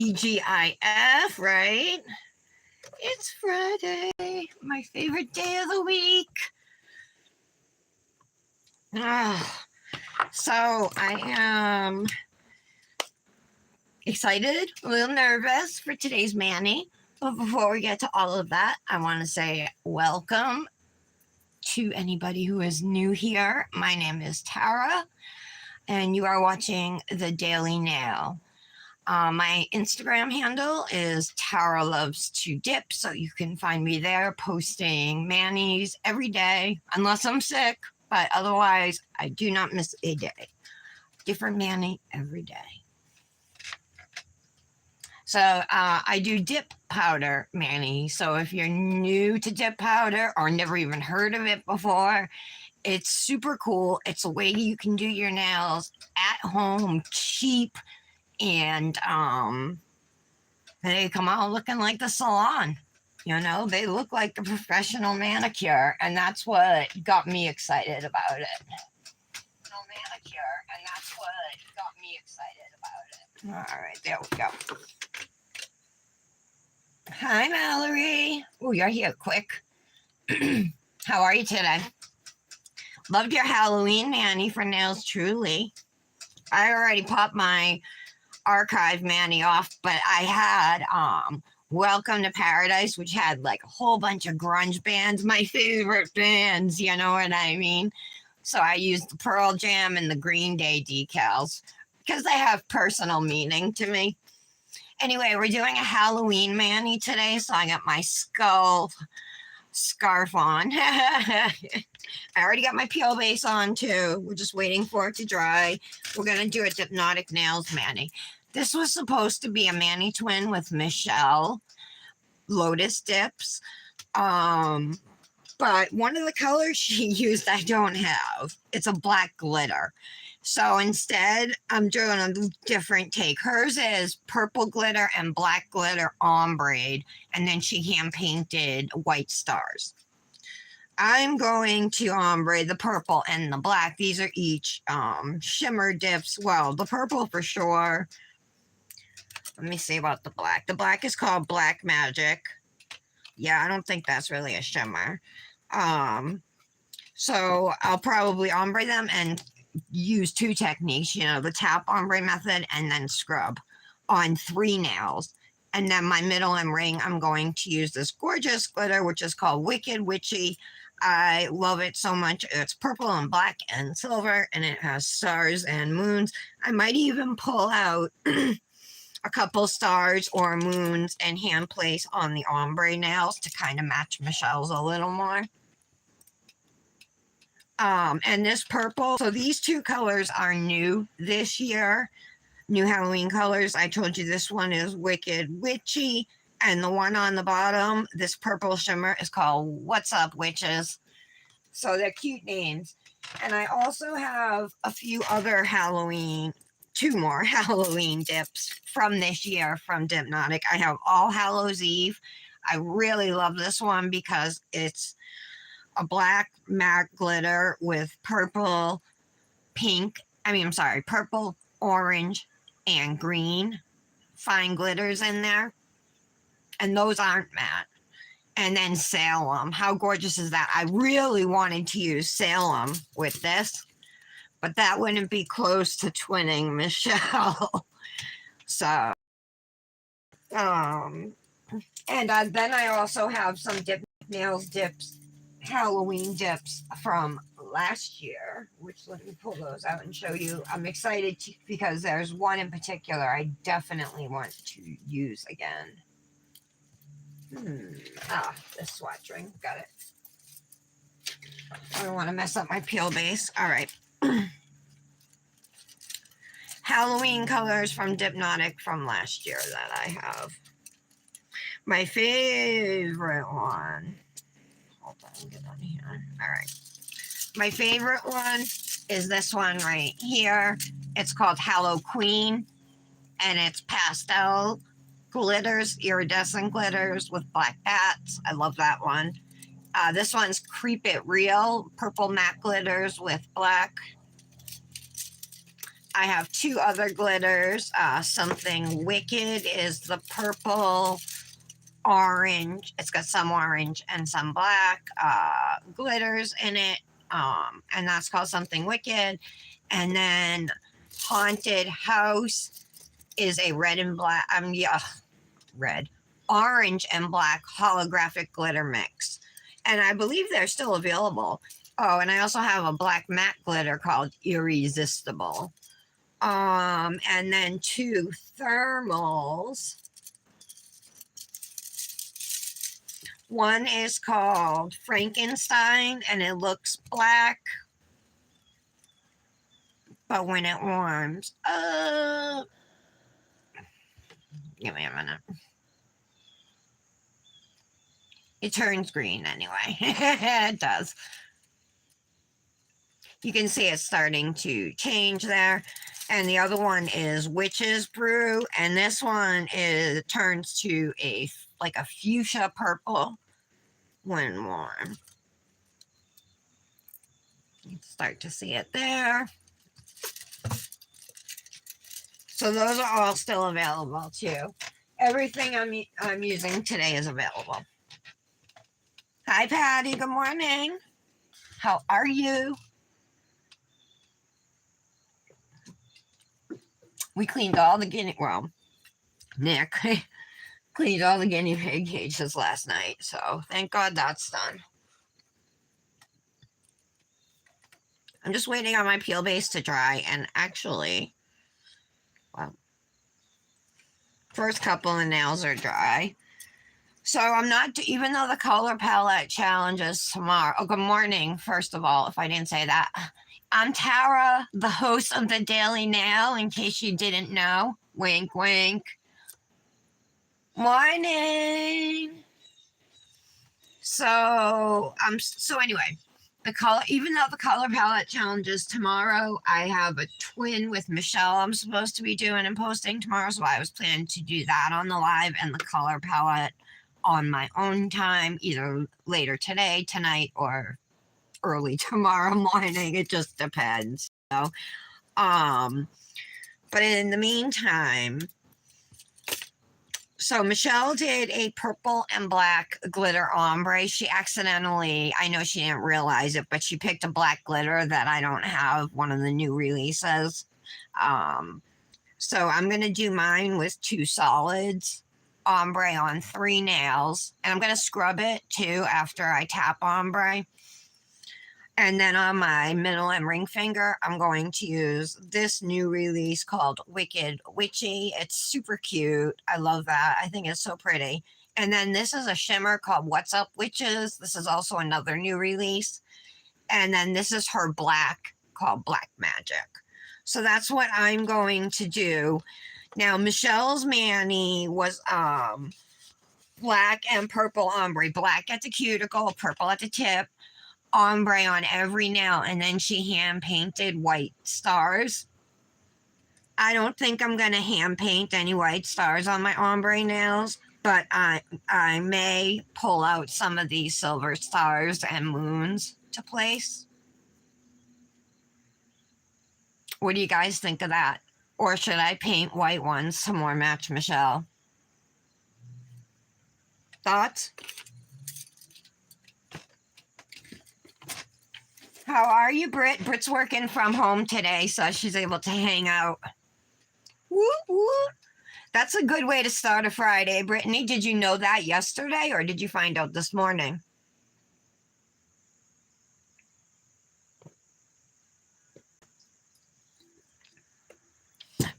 TGIF, right? It's Friday, my favorite day of the week. So I am excited, a little nervous for today's Manny. But before we get to all of that, I want to say welcome to anybody who is new here. My name is Tara, and you are watching The Daily Nail. My Instagram handle is Tara Loves to Dip, so you can find me there posting manis every day, unless I'm sick, but otherwise, I do not miss a day. Different mani every day. So I do dip powder mani. So if you're new to dip powder or never even heard of it before, it's super cool. It's a way you can do your nails at home, cheap, and they come out looking like the salon. You know, they look like the professional manicure, and that's what got me excited about it. Manicure, and that's what got me excited about it. All right, there we go. Hi, Mallory. Oh, you're here quick. How are you today? Loved your Halloween mani for Nails Truly. I already popped my archive mani off, but I had Welcome to Paradise, which had like a whole bunch of grunge bands, my favorite bands, you know what I mean? So I used the Pearl Jam and the Green Day decals because they have personal meaning to me. Anyway, we're doing a Halloween mani today, so I got my skull scarf on. I already got my peel base on too. We're just waiting for it to dry. We're going to do a Hypnotic Nails mani. This was supposed to be a mani twin with Michelle Lotus Dips. But one of the colors she used I don't have. It's a black glitter. So instead, I'm doing a different take. Hers is purple glitter and black glitter ombre, and then she hand painted white stars. I'm going to ombre the purple and the black. These are each shimmer dips. Well, the purple for sure. Let me see about the black. The black is called Black Magic. Yeah, I don't think that's really a shimmer. So I'll probably ombre them and use two techniques, you know, the tap ombre method and then scrub on 3 nails. And then my middle and ring, I'm going to use this gorgeous glitter, which is called Witchy. I love it so much. It's purple and black and silver, and it has stars and moons. I might even pull out a couple stars or moons and hand place on the ombre nails to kind of match Michelle's a little more. And this purple, so these 2 colors are new this year, new Halloween colors. I told you this one is Wicked Witchy, and the one on the bottom, this purple shimmer, is called What's Up Witches. So they're cute names. And I also have a few other Halloween, 2 more Halloween dips from this year from Dipnotic. I have All Hallows Eve. I really love this one because it's a black matte glitter with purple, purple, orange, and green fine glitters in there. And those aren't matte. And then Salem. How gorgeous is that? I really wanted to use Salem with this, but that wouldn't be close to twinning Michelle. So, and then I also have some Dip Nails dips, Halloween dips from last year, which let me pull those out and show you. I'm excited because there's one in particular I definitely want to use again. This swatch ring, got it. I don't want to mess up my peel base. All right. Halloween colors from Dipnotic from last year that I have. My favorite one. Hold on, get on here. All right. My favorite one is this one right here. It's called Hallow Queen, and it's pastel glitters, iridescent glitters with black bats. I love that one. This one's Creep It Real, purple matte glitters with black. I have two other glitters. Something Wicked is the purple orange. It's got some orange and some black glitters in it. And that's called Something Wicked. And then Haunted House is a red and black, orange and black holographic glitter mix. And I believe they're still available. Oh, and I also have a black matte glitter called Irresistible. And then two thermals. One is called Frankenstein, and it looks black. But when it warms up, give me a minute. It turns green anyway. It does. You can see it's starting to change there. And the other one is Witch's Brew, and this one turns to like a fuchsia purple when warm. You can start to see it there. So those are all still available too. Everything I'm using today is available. Hi, Patty. Good morning. How are you? We cleaned all the Nick cleaned all the guinea pig cages last night, so thank God that's done. I'm just waiting on my peel base to dry, and actually, well, first couple of nails are dry. So I'm not, even though the color palette challenge is tomorrow. Oh, good morning, first of all, if I didn't say that. I'm Tara, the host of the Daily Nail, in case you didn't know. Wink, wink. Morning. So anyway, even though the color palette challenge is tomorrow, I have a twin with Michelle I'm supposed to be doing and posting tomorrow, so I was planning to do that on the live and the color palette on my own time, either later today, tonight, or early tomorrow morning. It just depends. But in the meantime, so Michelle did a purple and black glitter ombre. She accidentally, I know she didn't realize it, but she picked a black glitter that I don't have, one of the new releases. So I'm going to do mine with two solids, ombre on 3 nails, and I'm going to scrub it too after I tap ombre. And then on my middle and ring finger, I'm going to use this new release called Wicked Witchy. It's super cute. I love that. I think it's so pretty. And then this is a shimmer called What's Up Witches. This is also another new release. And then this is her black called Black Magic. So that's what I'm going to do. Now, Michelle's mani was black and purple ombre. Black at the cuticle, purple at the tip, ombre on every nail, and then she hand painted white stars. I don't think I'm going to hand paint any white stars on my ombre nails, but I may pull out some of these silver stars and moons to place. What do you guys think of that? Or should I paint white ones to more match Michelle? Thoughts? How are you, Britt? Britt's working from home today, so she's able to hang out. Woo woo. That's a good way to start a Friday. Brittany, did you know that yesterday, or did you find out this morning?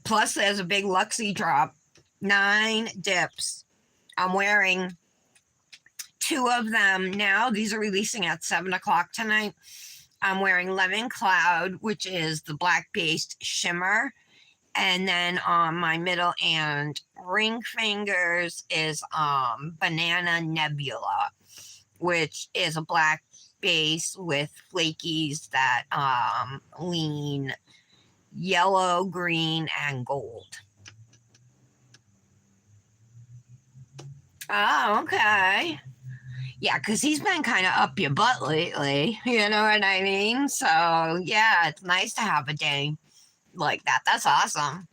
Plus, there's a big Luxie drop. 9 dips. I'm wearing 2 of them now. These are releasing at 7 o'clock tonight. I'm wearing Lemon Cloud, which is the black-based shimmer. And then on my middle and ring fingers is Banana Nebula, which is a black base with flakies that lean yellow, green, and gold. Oh, okay. Yeah, because he's been kind of up your butt lately. You know what I mean? So, yeah, it's nice to have a day like that. That's awesome.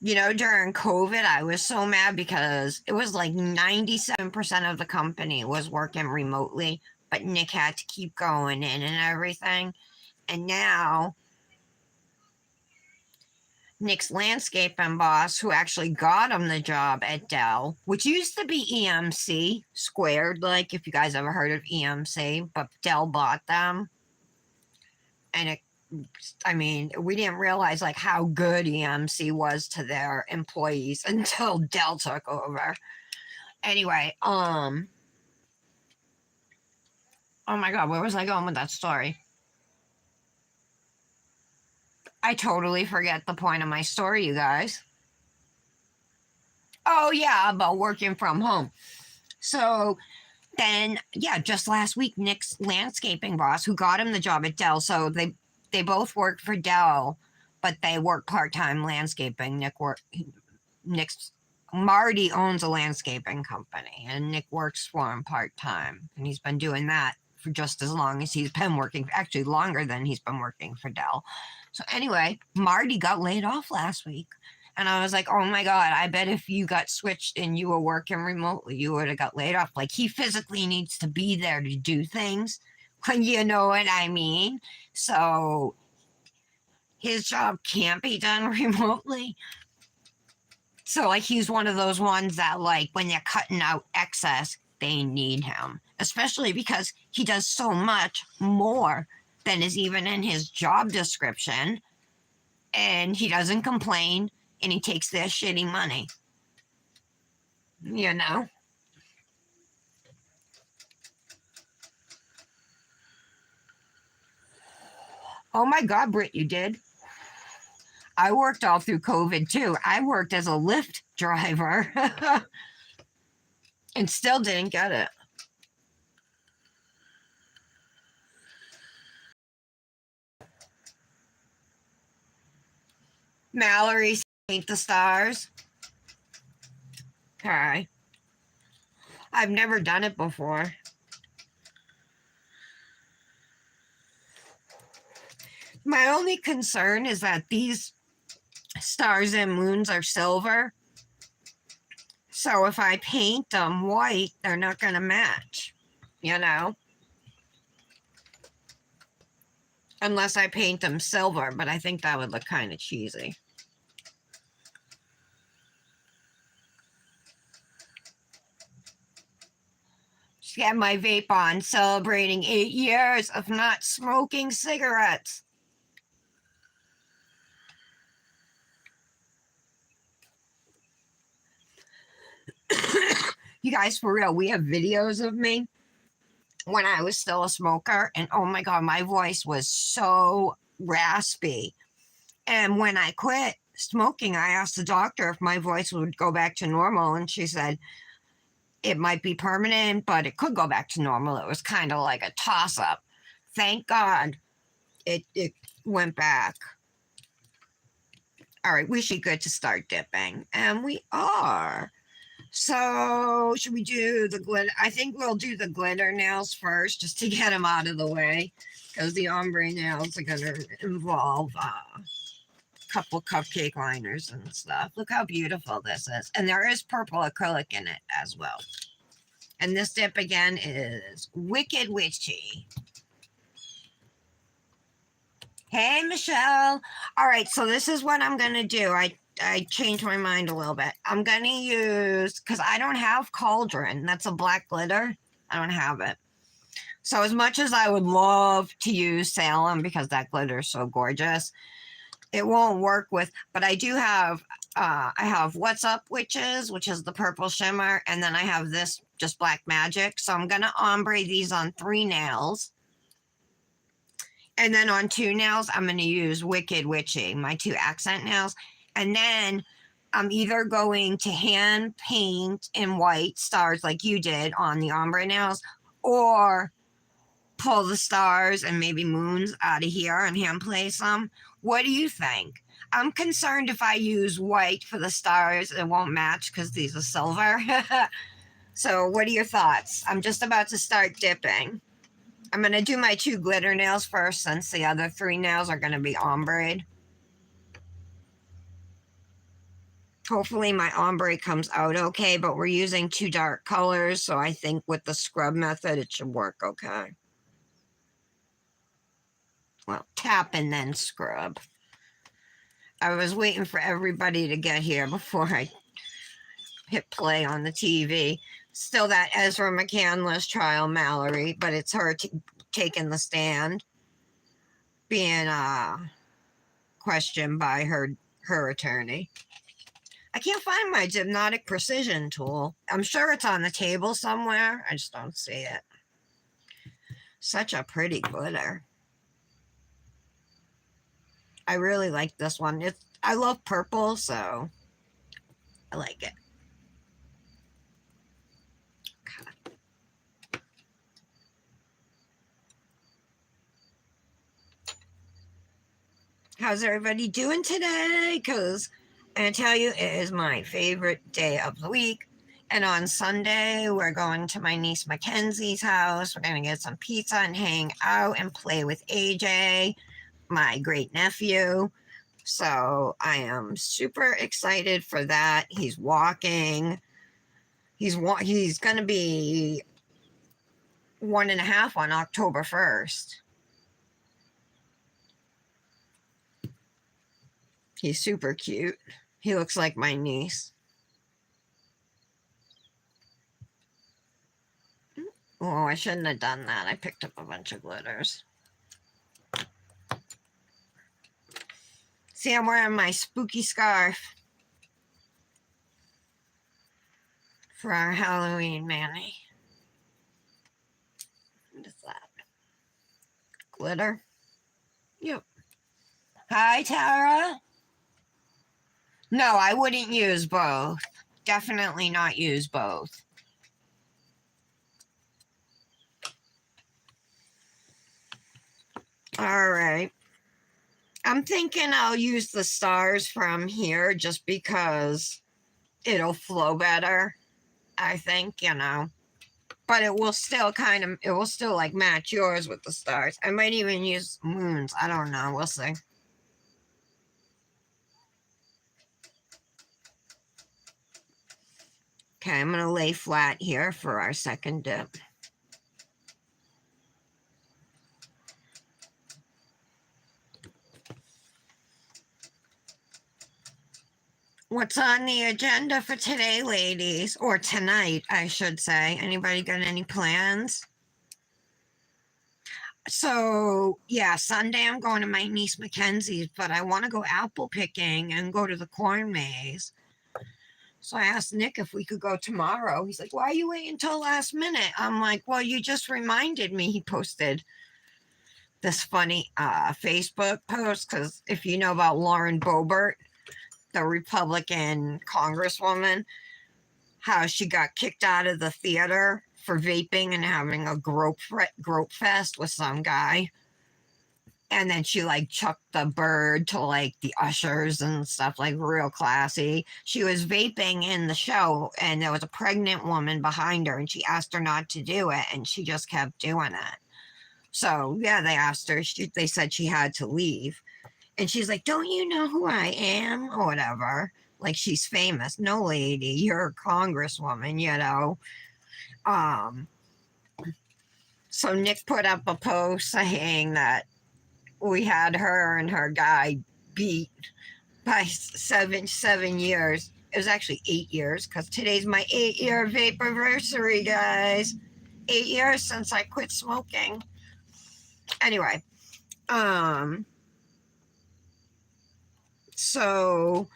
You know, during COVID, I was so mad because it was like 97% of the company was working remotely, but Nick had to keep going in and everything. And now Nick's landscaping boss, who actually got him the job at Dell, which used to be EMC squared, like if you guys ever heard of EMC, but Dell bought them. And it, I mean, we didn't realize like how good EMC was to their employees until Dell took over. Anyway, oh my God, where was I going with that story? I totally forget the point of my story, you guys. Oh, yeah, about working from home. So then, yeah, just last week, Nick's landscaping boss, who got him the job at Dell, so they both worked for Dell, but they work part-time landscaping. Nick's Marty owns a landscaping company, and Nick works for him part-time, and he's been doing that for just as long as he's been working, actually longer than he's been working for Dell. So anyway, Marty got laid off last week. And I was like, oh my God, I bet if you got switched and you were working remotely, you would have got laid off. Like, he physically needs to be there to do things, you know what I mean? So his job can't be done remotely. So, like, he's one of those ones that, like, when they're cutting out excess, they need him, especially because he does so much more than is even in his job description. And he doesn't complain, and he takes their shitty money. You know? Oh my God, Britt, you did? I worked all through COVID too. I worked as a Lyft driver and still didn't get it. Mallory, paint the stars. Okay. I've never done it before. My only concern is that these stars and moons are silver. So if I paint them white, they're not going to match, you know? Unless I paint them silver, but I think that would look kind of cheesy. Just get my vape on, celebrating 8 years of not smoking cigarettes. You guys, for real, we have videos of me when I was still a smoker, and oh my God, my voice was so raspy. And when I quit smoking, I asked the doctor if my voice would go back to normal, and she said it might be permanent, but it could go back to normal. It was kind of like a toss-up. Thank God it went back. All right, we should be good to start dipping, and we are. So should we do the glitter? I think we'll do the glitter nails first, just to get them out of the way, because the ombre nails are going to involve a couple cupcake liners and stuff. Look how beautiful this is. And there is purple acrylic in it as well. And this dip again is Wicked Witchy. Hey, Michelle. All right, so this is what I'm going to do. I changed my mind a little bit. I'm going to use, because I don't have Cauldron. That's a black glitter. I don't have it. So as much as I would love to use Salem, because that glitter is so gorgeous, it won't work with, but I do have, I have What's Up Witches, which is the purple shimmer, and then I have this just Black Magic. So I'm going to ombre these on 3 nails. And then on 2 nails, I'm going to use Wicked Witchy, my 2 accent nails. And then I'm either going to hand paint in white stars like you did on the ombre nails, or pull the stars and maybe moons out of here and hand place them. What do you think? I'm concerned if I use white for the stars, it won't match because these are silver. So what are your thoughts? I'm just about to start dipping. I'm going to do my 2 glitter nails first since the other 3 nails are going to be ombre. Hopefully my ombre comes out okay, but we're using 2 dark colors, so I think with the scrub method it should work okay. Well, tap and then scrub. I was waiting for everybody to get here before I hit play on the TV. Still that Ezra McCandless trial Mallory, but it's her taking the stand, being questioned by her attorney. I can't find my hypnotic precision tool. I'm sure it's on the table somewhere. I just don't see it. Such a pretty glitter. I really like this one. I love purple, so I like it. How's everybody doing today? Because I tell you, it is my favorite day of the week. And on Sunday, we're going to my niece Mackenzie's house. We're going to get some pizza and hang out and play with AJ, my great nephew. So I am super excited for that. He's walking. He's going to be 1.5 on October 1st. He's super cute. He looks like my niece. Oh, I shouldn't have done that. I picked up a bunch of glitters. See, I'm wearing my spooky scarf for our Halloween, Manny. What is that? Glitter? Yep. Hi, Tara. No, I wouldn't use both. Definitely not use both. All right. I'm thinking I'll use the stars from here just because it'll flow better. I think, but it will still like match yours with the stars. I might even use moons. I don't know. We'll see. Okay, I'm going to lay flat here for our second dip. What's on the agenda for today, ladies? Or tonight, I should say. Anybody got any plans? So, yeah, Sunday I'm going to my niece Mackenzie's, but I want to go apple picking and go to the corn maze. So I asked Nick if we could go tomorrow. He's like, why are you waiting until last minute? I'm like, well, you just reminded me. He posted this funny Facebook post, because if you know about Lauren Boebert, the Republican congresswoman, how she got kicked out of the theater for vaping and having a grope fest with some guy. And then she like chucked the bird to like the ushers and stuff, like real classy. She was vaping in the show and there was a pregnant woman behind her and she asked her not to do it and she just kept doing it. So yeah, they asked her, they said she had to leave. And she's like, don't you know who I am? Or whatever. Like she's famous. No, lady, you're a congresswoman, So Nick put up a post saying that we had her and her guy beat by 7 years. It was actually 8 years because today's my 8-year vape anniversary, guys. 8 years since I quit smoking. Anyway, so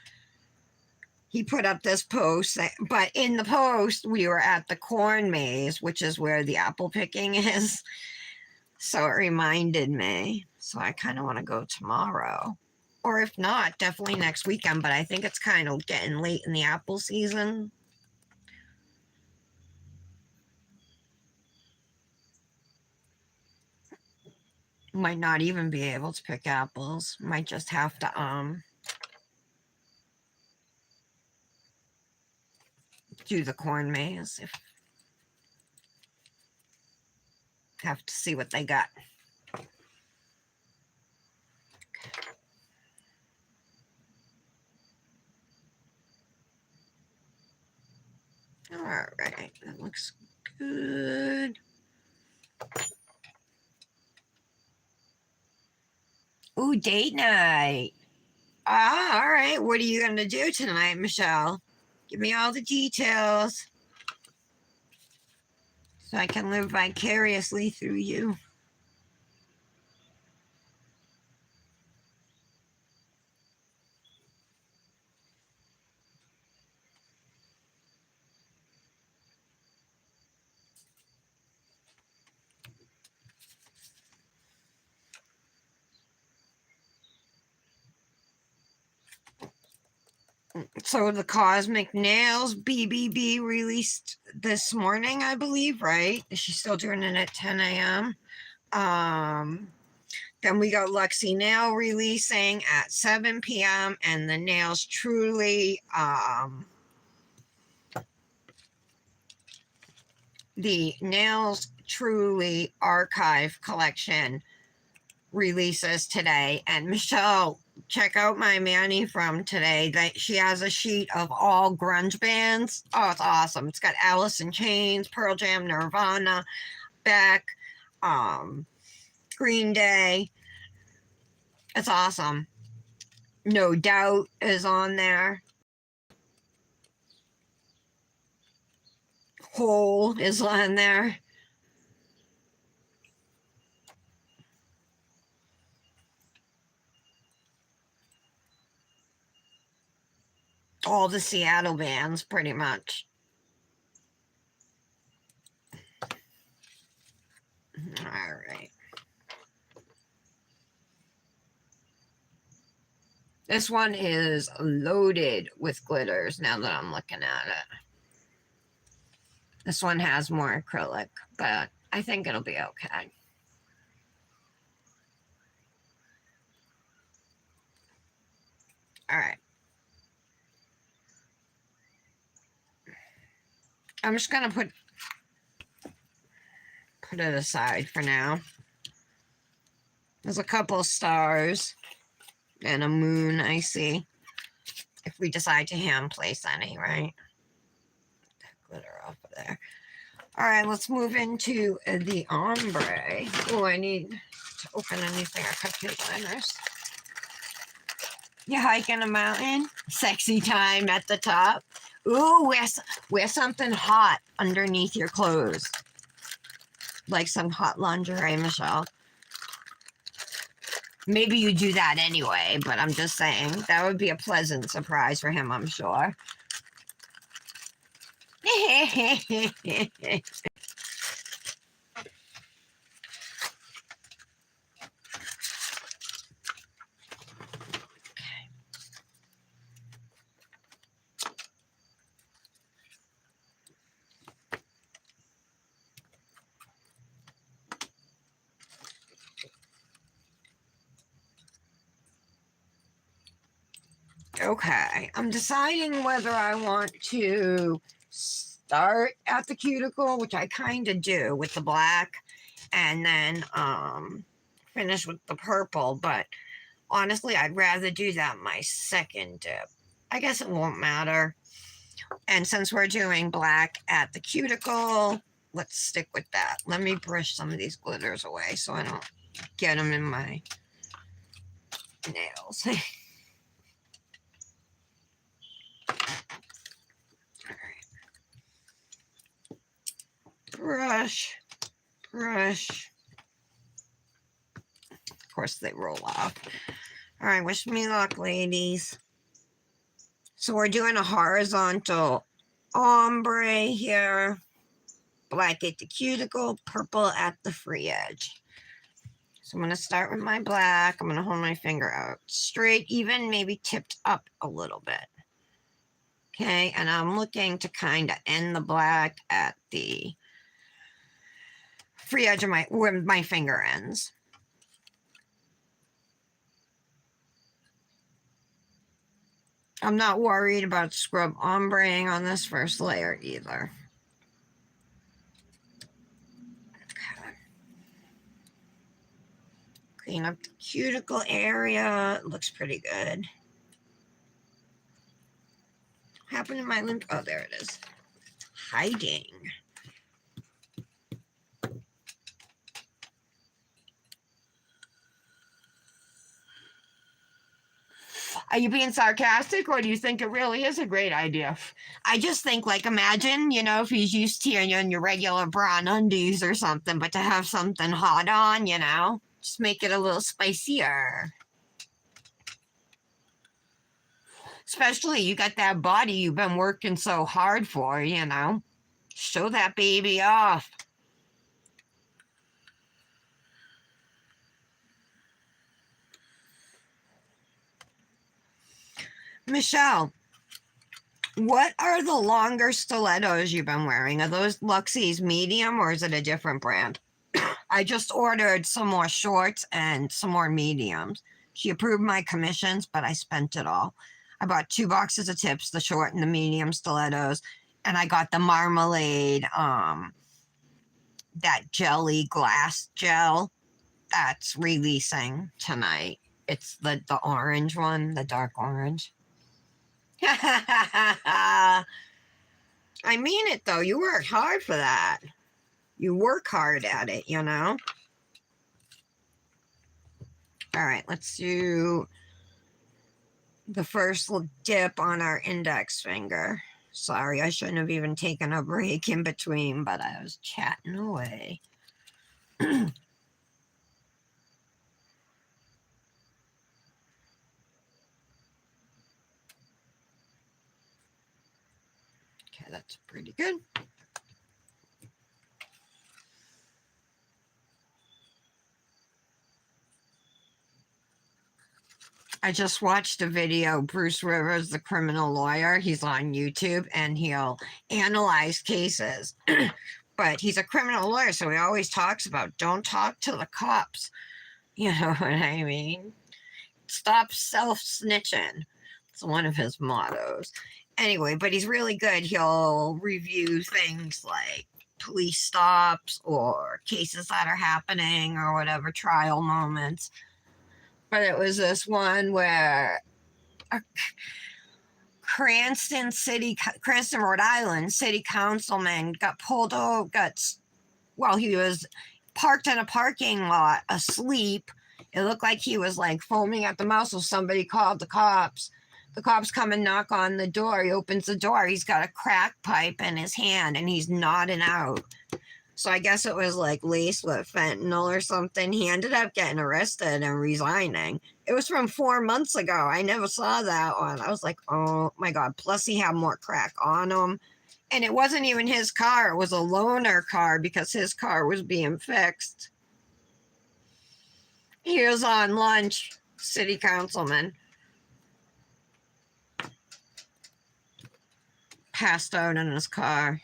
he put up this post, but in the post we were at the corn maze, which is where the apple picking is. So it reminded me. So I kind of want to go tomorrow. Or if not, definitely next weekend. But I think it's kind of getting late in the apple season. Might not even be able to pick apples. Might just have to do the corn maze Have to see what they got. All right, that looks good. Ooh, date night. Ah, all right. What are you going to do tonight, Michelle? Give me all the details so I can live vicariously through you. So the Kozmik Nails BBB released this morning, I believe, right? Is she still doing it at 10 a.m.? Then we got Luxy Nail releasing at 7 p.m. and the Nails Truly, the Nails Truly Archive Collection releases today. And Michelle, check out my Manny from today. That she has a sheet of all grunge bands. Oh, it's awesome. It's got Alice in Chains, Pearl Jam, Nirvana, Beck, Green Day. It's awesome. No Doubt is on there. Hole is on there. All the Seattle bands, pretty much. All right. This one is loaded with glitters now that I'm looking at it. This one has more acrylic, but I think it'll be okay. All right. I'm just going to put it aside for now. There's a couple stars and a moon, I see. If we decide to hand place any, right? That glitter off of there. All right, let's move into the ombre. Oh, I need to open anything or cupcake liners. You hiking a mountain? Sexy time at the top. Ooh, wear something hot underneath your clothes. Like some hot lingerie, Michelle. Maybe you do that anyway, but I'm just saying that would be a pleasant surprise for him, I'm sure. Okay, I'm deciding whether I want to start at the cuticle, which I kind of do with the black, and then finish with the purple, but honestly, I'd rather do that my second dip. I guess it won't matter. And since we're doing black at the cuticle, let's stick with that. Let me brush some of these glitters away so I don't get them in my nails. Brush, brush. Of course, they roll off. All right, wish me luck, ladies. So we're doing a horizontal ombre here. Black at the cuticle, purple at the free edge. So I'm going to start with my black. I'm going to hold my finger out straight, even maybe tipped up a little bit. Okay, and I'm looking to kind of end the black at the free edge of where my finger ends. I'm not worried about scrub ombreing on this first layer either. Okay. Clean up the cuticle area. It looks pretty good. What happened to my lymph? Oh, there it is. Hiding. Are you being sarcastic, or do you think it really is a great idea? I just think, like, imagine, you know, if he's used to you in your regular bra and undies or something, but to have something hot on, you know, just make it a little spicier. Especially you got that body you've been working so hard for, you know. Show that baby off. Michelle, what are the longer stilettos you've been wearing? Are those Luxie's medium, or is it a different brand? I just ordered some more shorts and some more mediums. She approved my commissions, but I spent it all. I bought 2 boxes of tips, the short and the medium stilettos, and I got the marmalade, that jelly glass gel that's releasing tonight. It's the orange one, the dark orange. I mean it though. You worked hard for that. You work hard at it, you know? All right, let's do the first little dip on our index finger. Sorry, I shouldn't have even taken a break in between, but I was chatting away. Okay, that's pretty good. I just watched a video, Bruce Rivers, the criminal lawyer. He's on YouTube and he'll analyze cases. But he's a criminal lawyer, so he always talks about don't talk to the cops. You know what I mean? Stop self-snitching. It's one of his mottos. Anyway, but he's really good. He'll review things like police stops or cases that are happening or whatever, trial moments. But it was this one where a Cranston, Rhode Island city councilman got pulled over, he was parked in a parking lot asleep. It looked like he was like foaming at the mouth, so somebody called the cops. The cops come and knock on the door. He opens the door. He's got a crack pipe in his hand and he's nodding out. So I guess it was like laced with fentanyl or something. He ended up getting arrested and resigning. It was from 4 months ago. I never saw that one. I was like, oh my God. Plus he had more crack on him. And it wasn't even his car. It was a loaner car because his car was being fixed. He was on lunch, city councilman. Passed out in his car.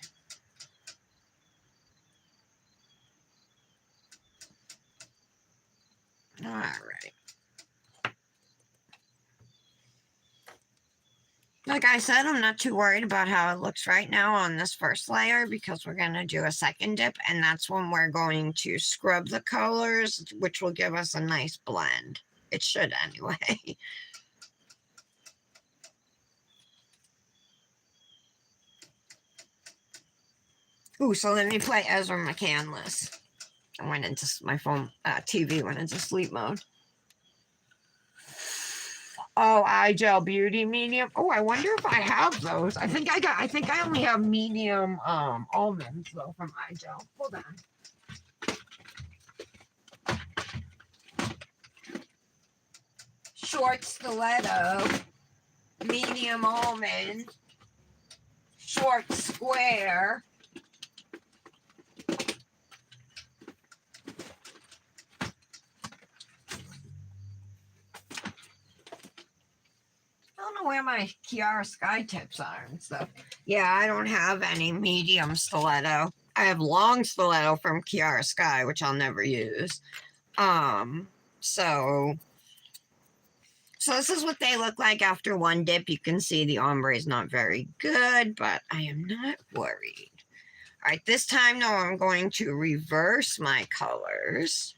All right. Like I said, I'm not too worried about how it looks right now on this first layer because we're going to do a second dip, and that's when we're going to scrub the colors, which will give us a nice blend. It should anyway. Ooh, so let me play Ezra McCandless. I went into my phone, TV went into sleep mode. Oh, eye gel beauty medium. Oh, I wonder if I have those. I think I only have medium almonds though from eye gel. Hold on. Short stiletto, medium almond, short square. I don't know where my Kiara Sky tips are and stuff. Yeah, I don't have any medium stiletto. I have long stiletto from Kiara Sky, which I'll never use. So this is what they look like after one dip. You can see the ombre is not very good, but I am not worried. All right, this time though, I'm going to reverse my colors.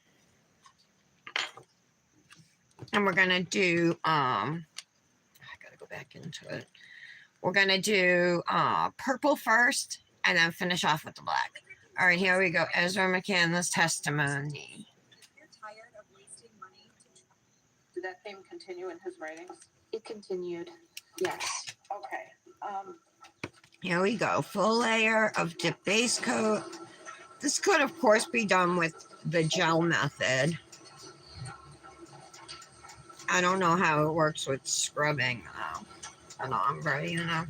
And we're gonna do I gotta go back into it. We're gonna do purple first and then finish off with the black. All right, here we go. Ezra McCandless testimony. You're tired of wasting money. Did that theme continue in his writings? It continued. Yes. Okay. Here we go. Full layer of dip base coat. This could, of course, be done with the gel method. I don't know how it works with scrubbing an ombre, you know.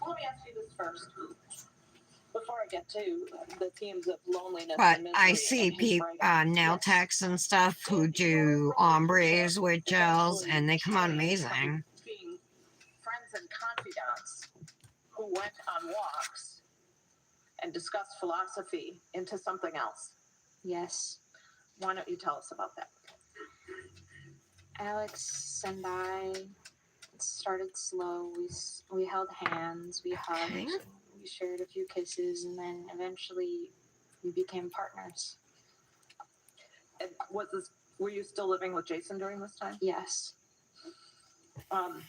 Let me ask you this first. Before I get to the themes of loneliness But and misery I see in his people, writing. nail techs and stuff who do ombres with gels, and they come out amazing. Being friends and confidants who went on walks and discussed philosophy into something else. Yes. Why don't you tell us about that? Alex and I started slow. We held hands, we hugged, Okay. we shared a few kisses, and then eventually we became partners. And were you still living with Jason during this time? Yes. All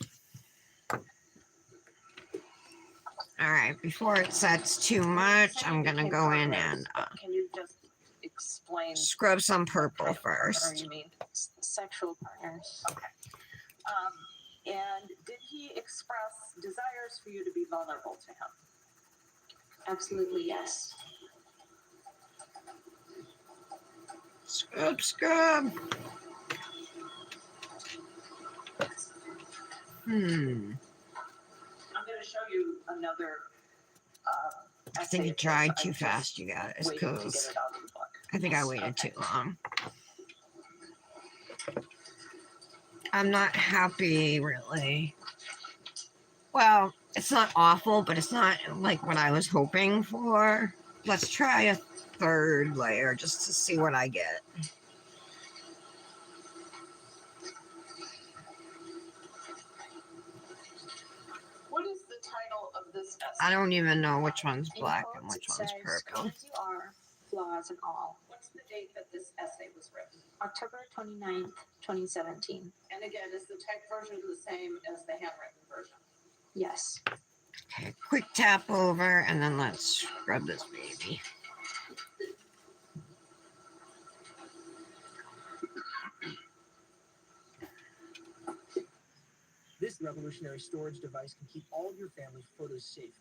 right, before it sets too much, I'm gonna go in and Can you just explain scrub some what purple kind of partner first. you mean? Sexual partners. Okay. And did he express desires for you to be vulnerable to him? Absolutely yes. Scrub, scrub. I'm going to show you another. I think it dried too fast, you guys, Waiting to get because it out of the book. I think I waited too long. I'm not happy, really. Well, it's not awful, but it's not like what I was hoping for. Let's try a third layer just to see what I get. What is the title of this essay? I don't even know which one's In black quotes, and which it one's says, purple. "Come as you are, flaws and all." What's the date that this essay was written? October 29th, 2017. And again, is the typed version the same as the handwritten version? Yes. Okay, quick tap over and then let's scrub this baby. This revolutionary storage device can keep all of your family's photos safe.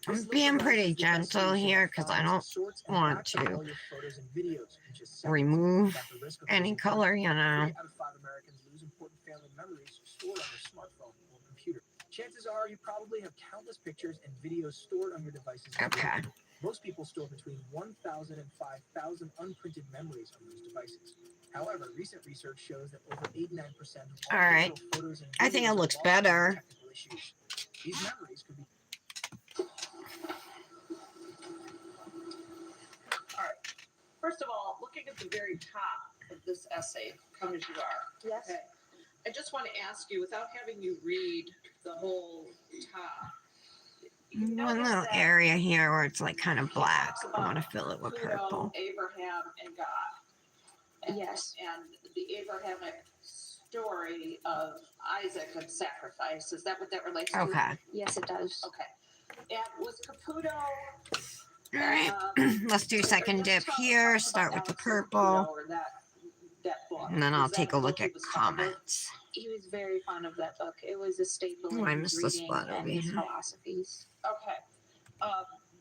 I'm being pretty gentle here because I don't want to remove any color, you know. 3 out of 5 Americans lose important family memories stored on their smartphone or computer. Chances are you probably have countless pictures and videos stored on your devices. Okay. Most people store between 1,000 and 5,000 unprinted memories on those devices. However, recent research shows that over 89% of all right. digital photos and I think it videos are looks lost due to better. technical issues. These memories could be First of all, looking at the very top of this essay, Come As You Are. Yes. Okay. I just want to ask you, without having you read the whole top, you One notice little that area here where it's like kind of he black. talks I about want to fill it with Pluto, purple. Abraham, and God. And, Yes. And the Abrahamic story of Isaac and sacrifice. Is that what that relates to? Okay. Yes, it does. Okay. And was Caputo... All right. Let's do second dip here. Start with the purple. And then I'll take a look at comments. He was very fond of that book. It was a staple Oh, I in missed his the reading spot over and his here. philosophies. Okay.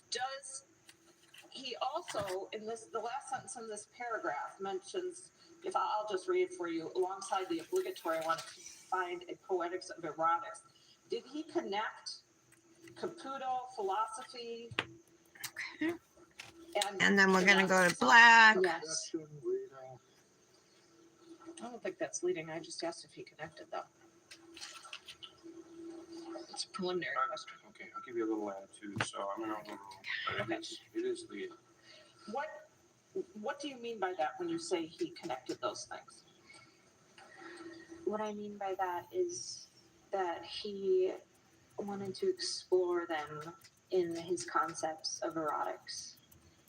Does he also, in this, the last sentence in this paragraph mentions, if I'll just read it for you, alongside the obligatory, I want to find a poetics of erotics. Did he connect Caputo, philosophy? Okay. And then we're going to go to black. Yes. I don't think that's leading. I just asked if he connected them. It's a preliminary question. Okay, I'll give you a little attitude. So I'm gonna overrule, but it is lead. What do you mean by that when you say he connected those things? What I mean by that is that he wanted to explore them in his concepts of erotics.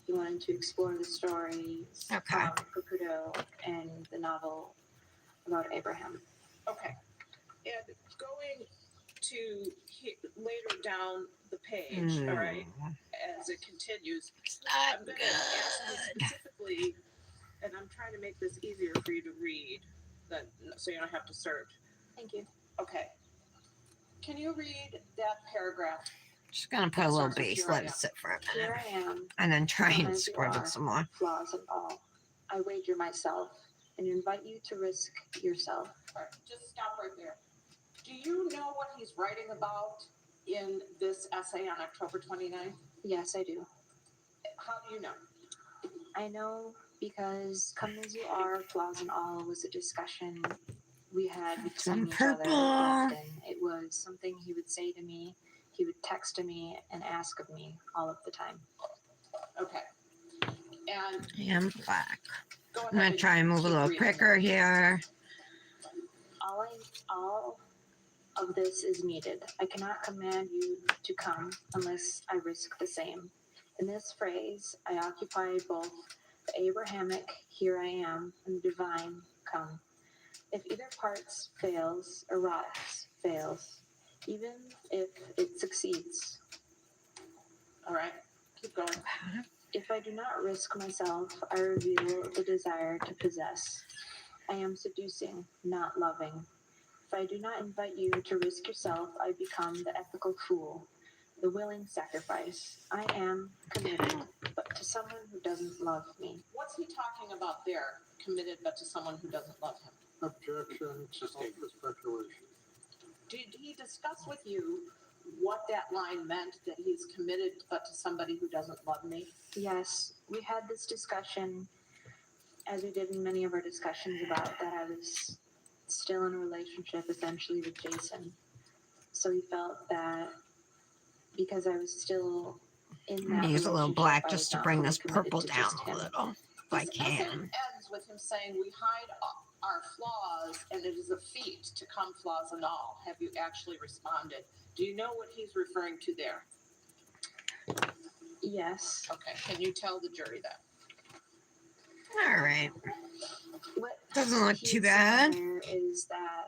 He wanted to explore the stories Okay. from Caputo and the novel about Abraham. Okay. And going to later down the page, all right, as it continues, It's not I'm going to ask you good. specifically, and I'm trying to make this easier for you to read, so you don't have to search. Thank you. Okay. Can you read that paragraph? Just gonna put a little base, let it sit for a minute, Here I am, and then try come and as you spread it are, some more. flaws and all. I wager myself and invite you to risk yourself. All right, just stop right there. Do you know what he's writing about in this essay on October 29th? Yes, I do. How do you know? I know because come as you are, flaws and all was a discussion we had Some between each other purple. often. It was something he would say to me, he would text to me and ask of me all of the time. Okay. And And black. go ahead. I'm gonna try and move a keep little reading. quicker here. All of this is needed. I cannot command you to come unless I risk the same. In this phrase, I occupy both the Abrahamic, here I am, and the divine, come. If either parts fails, erotics fails, even if it succeeds. All right. Keep going. If I do not risk myself, I reveal the desire to possess. I am seducing, not loving. If I do not invite you to risk yourself, I become the ethical fool, the willing sacrifice. I am committed, but to someone who doesn't love me. What's he talking about there? Committed, but to someone who doesn't love him. Objection, self-speculation. Did he discuss with you what that line meant, that he's committed, but to somebody who doesn't love me? Yes, we had this discussion, as we did in many of our discussions, about that I was still in a relationship essentially with Jason. So he felt that because I was still in I'm that gonna use a little relationship, black I just was to not bring fully this committed purple to down just a him. little, if I This essay can. ends with him saying, we hide our flaws, and it is a feat to come flaws and all. Have you actually responded? Do you know what he's referring to there? Yes. Okay, can you tell the jury that? All right. What Doesn't look he's too bad. saying there is that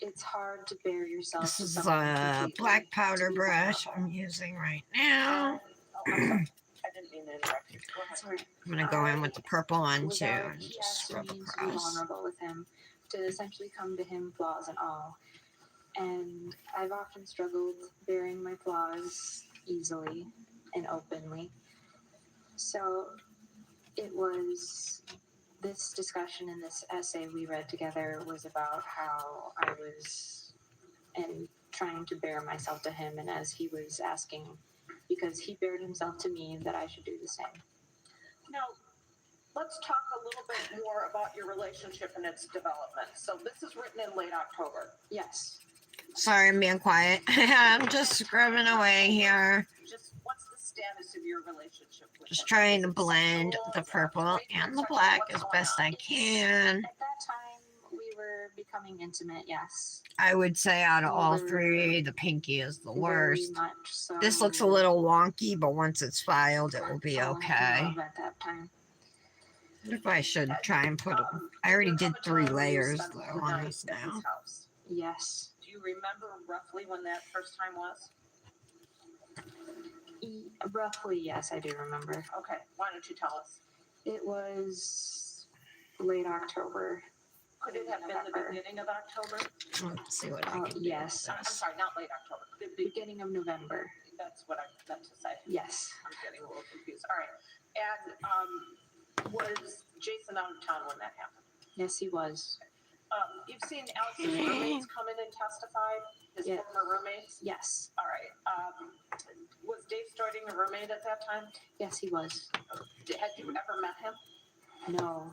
it's hard to bear yourself This to is someone a completely, black to powder be brush vulnerable. I'm using right now. Oh, I'm sorry. I didn't mean to interrupt you. Go ahead. Sorry. I'm gonna go in with the purple one Was too out, and he just asked scrub me to be across. vulnerable with him, to essentially come to him, flaws and all. And I've often struggled bearing my flaws easily and openly. So it was this discussion in this essay we read together was about how I was and trying to bear myself to him, and as he was asking, because he bared himself to me, that I should do the same. Now, let's talk a little bit more about your relationship and its development. So this is written in late October. Yes. Sorry, I'm being quiet. I'm just scrubbing away here. Just what's the status of your relationship with Just him? trying Is to it blend sexual? the Is it purple wait, and the what's black going as on? best I can. At that time, we were becoming intimate, yes. I would say out of all We were three, the pinky is the very worst. much so. This looks a little wonky, but once it's filed, it will be falling in okay. love at that time. What if I should try and put I already did 3 layers Spent though the on night this at his now. house. Yes. Do you remember roughly when that first time was? Roughly, yes, I do remember. Okay, why don't you tell us? It was late October. Could it have been the November. beginning of October? Let's see what I Oh, can do. yes. with I'm this. sorry, not late October. Could it be? Beginning of November. That's what I meant to say. Yes. I'm getting a little confused. All right. And was Jason out of town when that happened? Yes, he was. You've seen Alex's roommates come in and testify? His Yeah. former roommates? Yes. All right. Was Dave Starting a roommate at that time? Yes, he was. Had you ever met him? No.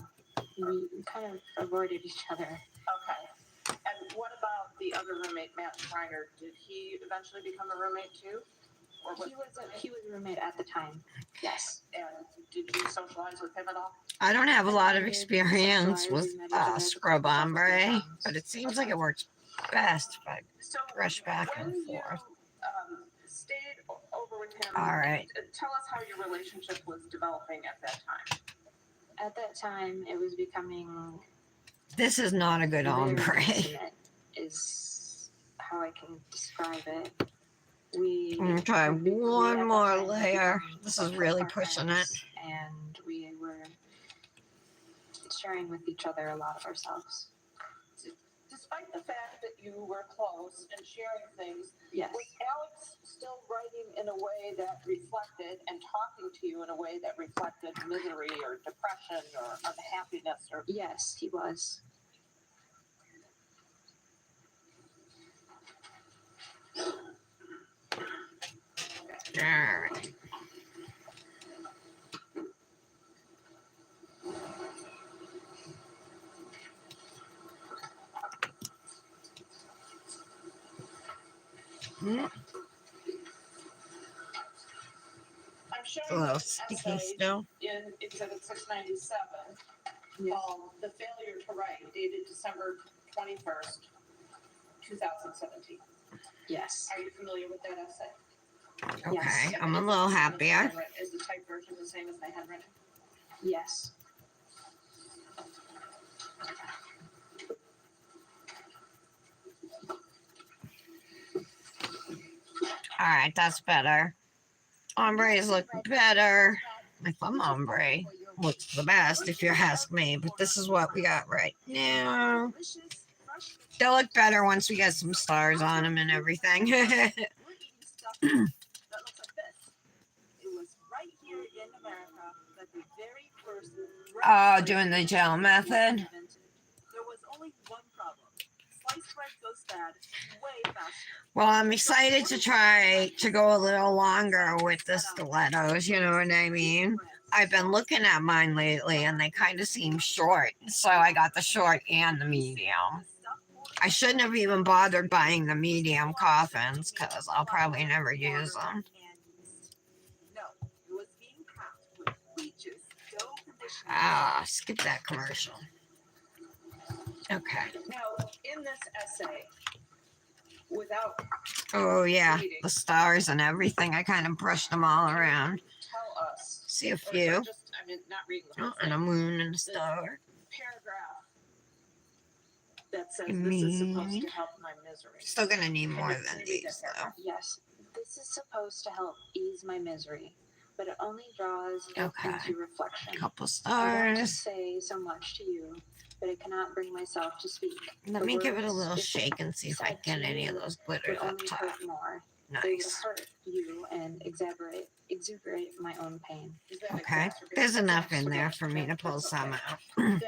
We kind of avoided each other. Okay. And what about the other roommate, Matt Schreiner? Did he eventually become a roommate too? Or He was a roommate at the time. Yes. And did you socialize with him at all? I don't have a lot of I did experience socialize, with we met each other at the scrub post office ombre, sometimes. but it seems like it works best if I So brush back when and you forth. stayed over with him. All right. Tell us how your relationship was developing at that time. At that time, it was becoming This is not a good very ombre. intimate, is how I can describe it. We I'm gonna try we at one that more time had layer. become This is sexual really pushing it. partners, and we were sharing with each other a lot of ourselves. Despite the fact that you were close and sharing things, Yes. was Alex still writing in a way that reflected and talking to you in a way that reflected misery or depression or unhappiness or Yes, he was. All right. Hmm, I'm showing a little this sticky essay still. in Exhibit 697 Yes. called The Failure to Write, dated December 21st, 2017. Yes. Are you familiar with that essay? Okay, Yes. I'm a little happier. Is the typed version the same as my handwritten? Yes. All right, that's better. Ombres look better. My thumb ombre looks the best if you ask me, but this is what we got right now. They'll look better once we get some stars on them and everything. We're eating stuff that looks like this. It was right here in America that the very first Oh, doing the gel method. invented. There was only one problem. Sliced bread goes bad way faster. Well, I'm excited to try to go a little longer with the stilettos, you know what I mean? I've been looking at mine lately and they kind of seem short, so I got the short and the medium. I shouldn't have even bothered buying the medium coffins because I'll probably never use them. No, it was being packed with peaches, dough conditioner. Ah, skip that commercial. Okay. Now, in this essay, without Oh, yeah, the stars and everything. I kind of brushed them all around. tell us, See a or few. just, I mean, not reading the Oh, whole and a thing, moon and a star. paragraph that says You this is supposed mean? to help my misery. Still gonna need more Can than you read these, that though. Yes. This is supposed to help ease my misery, but it only draws it Okay. into reflection. Couple I want to stars. say so much to you, but I cannot bring myself to speak. Let The me give it a words, little if shake and see if I said can to get any of you, those would glitters up only top. hurt more. They would Nice. hurt you and exuberate my own pain. Is that Okay. exacerbated? There's That's enough in there exacerbated. for me to pull That's some okay. out. Then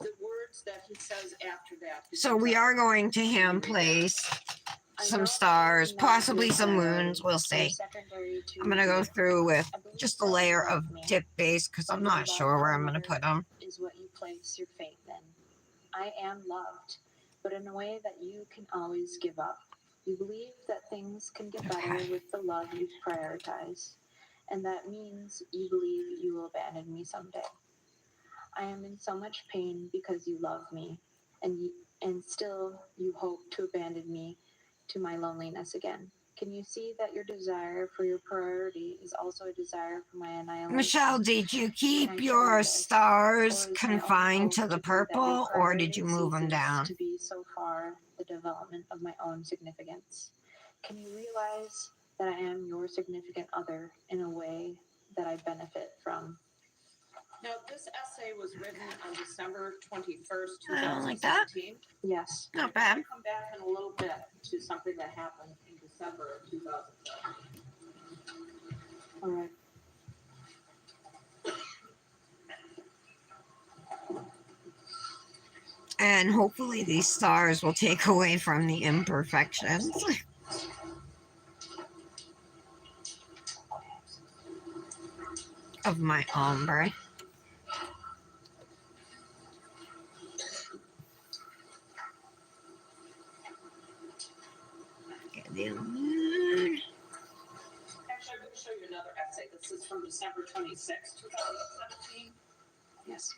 the words that he says after that. he So comes we out. are going to hand place I know some that stars, not possibly be some priority moons. We'll or see. secondary to I'm gonna go you. through with I believe just a that layer you of love me, dip base because but I'm your not love sure for where I'm gonna another put them. is what you place your faith in. I am loved, but in a way that you can always give up. You believe that things can get better Okay. with the love you prioritize, and that means you believe you will abandon me someday. I am in so much pain because you love me, and still you hope to abandon me to my loneliness again. Can you see that your desire for your priority is also a desire for my annihilation? Michelle, did you Can I keep show you your this? stars Or is my only confined hope to the be that your purple or did you priority move them ceases down? to be so far the development of my own significance? Can you realize that I am your significant other in a way that I benefit from? Now, this essay was written on December 21st, I don't like that. 2017. Yes. Not I'm bad. going to come back in a little bit to something that happened in December of 2017. All right. And hopefully these stars will take away from the imperfections of my ombre. Get the moon. Actually, I'm going to show you another essay. This is from December 26th, 2017. Yes.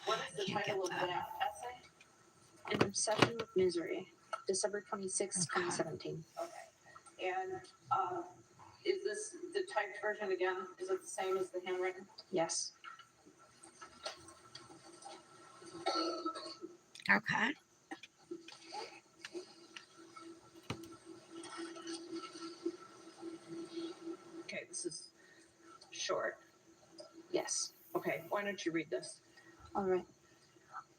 What is the Can't title of get that that. essay? An obsession with misery. December 26, Okay. 2017. Okay. And is this the typed version again? Is it the same as the handwritten? Yes. Okay. Okay, this is short. Yes. Okay, why don't you read this? All right.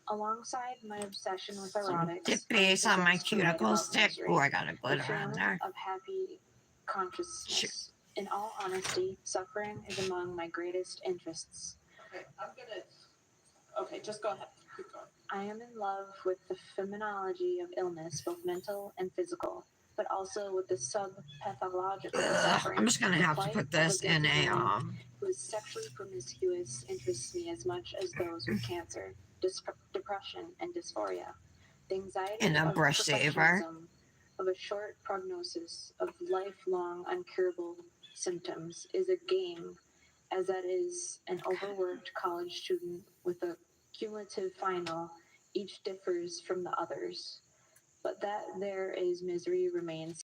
Alongside my obsession with Some erotics, dip I'm base on my possessed to write cuticle about stick. misery, Oh, I got a the glitter on feeling there. of happy consciousness. In all honesty, suffering is among my greatest interests. Okay, I'm gonna. Okay, just go ahead. Keep going. I am in love with the phenomenology of illness, both mental and physical, but also with the sub-pathological suffering. I'm just gonna The have to plight put of this in guilty a man who is sexually promiscuous interests me as much as those with cancer, depression, and dysphoria. The anxiety in a of brush saver. perfectionism, of a short prognosis, of lifelong uncurable symptoms is a game, as that is an overworked college student with a cumulative final. Each differs from the others, but that there is misery remains.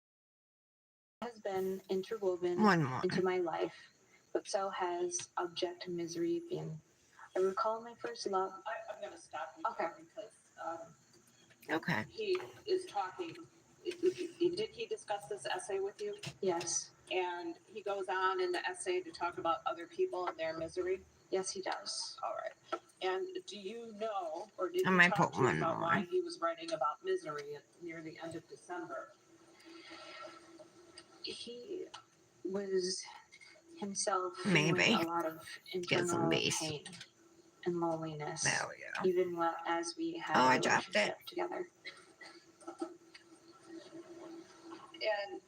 It has been interwoven One more. into my life, but so has object misery been. I recall my first love. I'm gonna stop you Okay. there because Okay. he is talking. Did he discuss this essay with you? Yes. And he goes on in the essay to talk about other people and their misery. Yes, he does. All right. And do you know, or did I he might talk put to you one about more. why he was writing about misery near the end of December? He was himself Maybe. feeling a lot of Get some internal base. pain and loneliness, There we go. even as we had Oh, a I dropped it. relationship together. And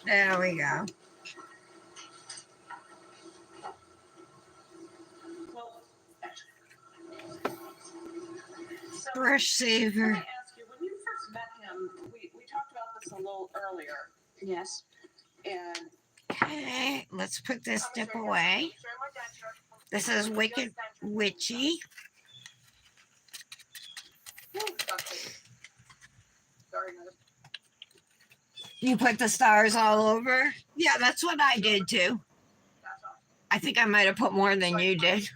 There we go. well, so Brush saver. let me ask you, when you first met him, we talked about this a little earlier, Yes. and Okay, let's put this dip away. This is Wicked Witchy. sorry, You put the stars all over? Yeah, that's what I did too. I think I might have put more than you did.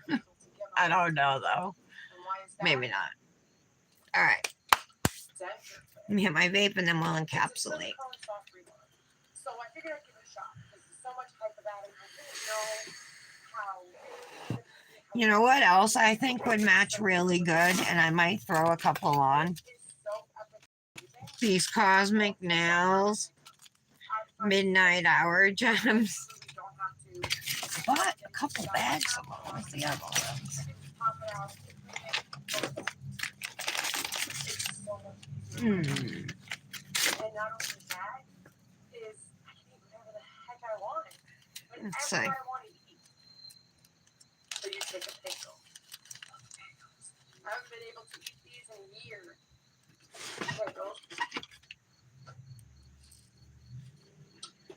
I don't know though. Maybe not. All right. Let me hit my vape and then we'll encapsulate. So I figured I'd give it a shot because there's so much hype about it. I didn't know how. You know what else I think would match really good, and I might throw a couple on? These Kozmik Nails Midnight Hour Gems. I bought a couple bags of them. What's the other ones? And not only that is I can eat whatever the heck I want. Let's see. Whatever I want to eat. So you take a pickle. I haven't been able to eat these in a year. Pickles.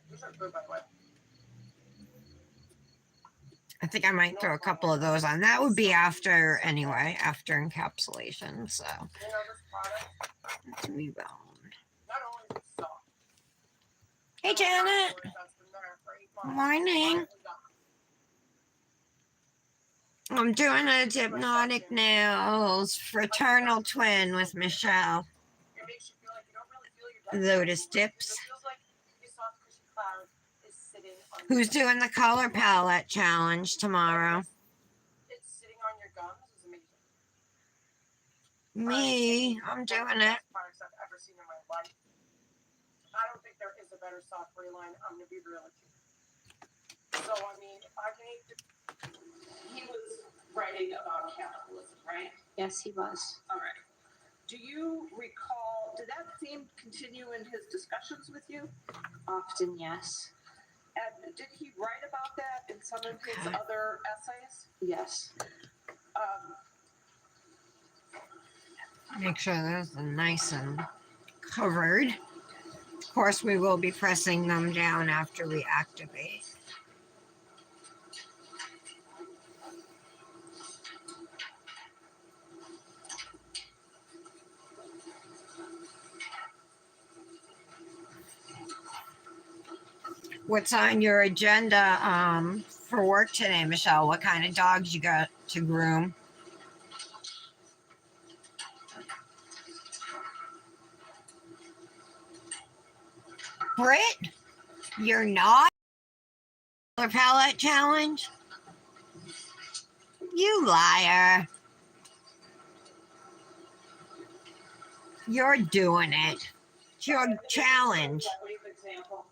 These are good, by the way. I think I might throw a couple of those on. That would be after, anyway, after encapsulation. So, You know this product? let's move on. Not only is it soft. Hey, Janet. Morning. I'm doing a Hypnotic Nails Fraternal Twin with Michelle. It makes you feel like you don't really feel your Lotus dips. It feels like a soft cushy cloud is sitting on Who's doing the color palette challenge tomorrow? It's sitting on your gums is amazing. Me. I'm doing it. Products I've ever seen in my life. I don't think there is a better soft line. I'm gonna be real with you. So I mean, if I can eat he was writing about capitalism, right? Yes, he was. All right. Do you recall, did that theme continue in his discussions with you? Often, yes. And did he write about that in some of his Okay. other essays? Yes. Make sure those are nice and covered. Of course, we will be pressing them down after we activate. What's on your agenda for work today, Michelle? What kind of dogs you got to groom? Britt, you're not color palette challenge? You liar. You're doing it. It's your challenge. Brief example.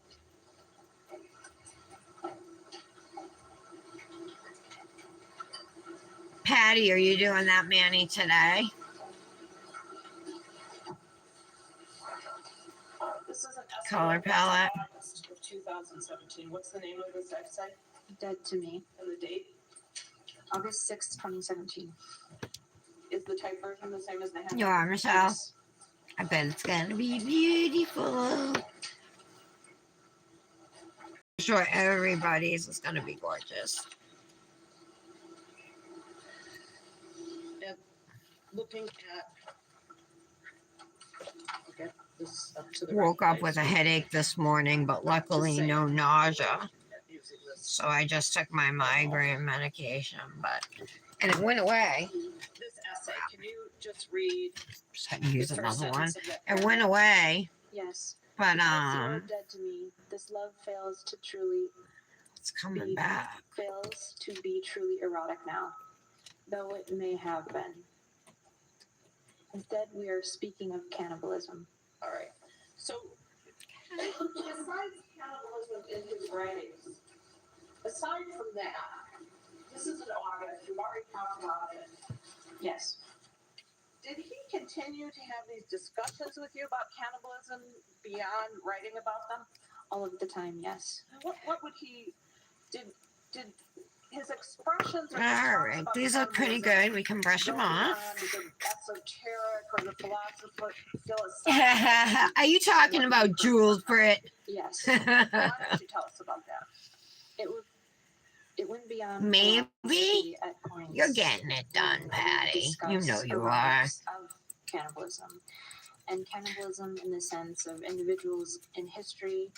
Patty, are you doing that, Manny, today? This is an estimate Color as of palette. August of 2017. What's the name of this website Dead to Me, and the date? August 6th, 2017. Is the type version the same as the hand? You are, Michelle. Yes. I bet it's gonna be beautiful. I'm sure everybody's is gonna be gorgeous. Looking at. Okay, this up to the Woke right up with a place. headache this morning, but luckily no nausea. Using this. So I just took my migraine medication, and it went away. This essay, can you just read Just had to use the first another one. sentence of that It went away, Yes. but Because you are dead to me. This love fails to it's coming back. be truly erotic now, though it may have been. Instead, we are speaking of cannibalism. All right. So, besides cannibalism in his writings, aside from that, this is in August. You've already talked about it. Yes. Did he continue to have these discussions with you about cannibalism beyond writing about them? All of the time, yes. What would he did his expressions? Or his All talks right, about these look pretty cannibalism good. We can brush them go off. beyond the esoteric or the philosophical? Are you talking about Jules, Britt? Yes. Why don't you tell us about that? It went beyond Maybe. philosophy at points. You're getting it done, when we Patty. You discuss know you are. aromas of cannibalism. And cannibalism in the sense of individuals in history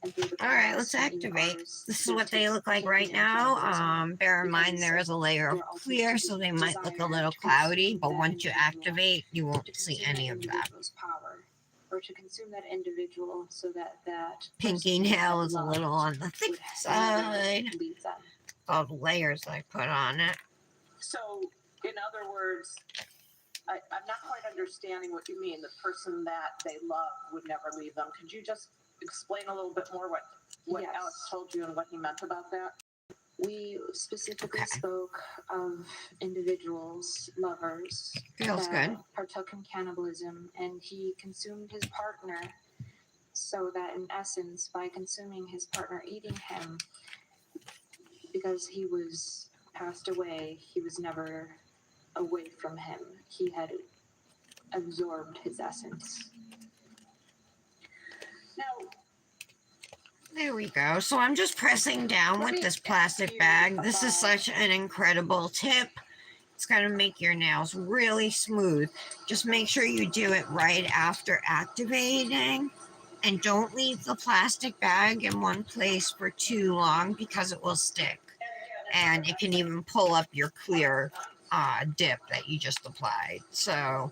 and through the All right, past let's and even activate. artists This is who what they took- look like taken right in now. cannibalism. Bear in mind there is a layer of Their ultimate clear, so they might look a desire little to cloudy, consume but that once you individual, activate, you to won't see consume any that of that. individual's power, or to consume that individual so that Pinky person nail that is a loved little on the thick would side. never leave them. All the layers I put on it. So, in other words, I'm not quite understanding what you mean. The person that they love would never leave them. Could you just explain a little bit more what Yes. Alex told you and what he meant about that? We specifically Okay. spoke of individuals, lovers, Feels that good. partook in cannibalism, and he consumed his partner, so that in essence, by consuming his partner, eating him, because he was passed away, he was never away from him. He had absorbed his essence. Now, There we go. So I'm just pressing down with this plastic bag. This is such an incredible tip. It's going to make your nails really smooth. Just make sure you do it right after activating. And don't leave the plastic bag in one place for too long because it will stick. And it can even pull up your clear dip that you just applied. So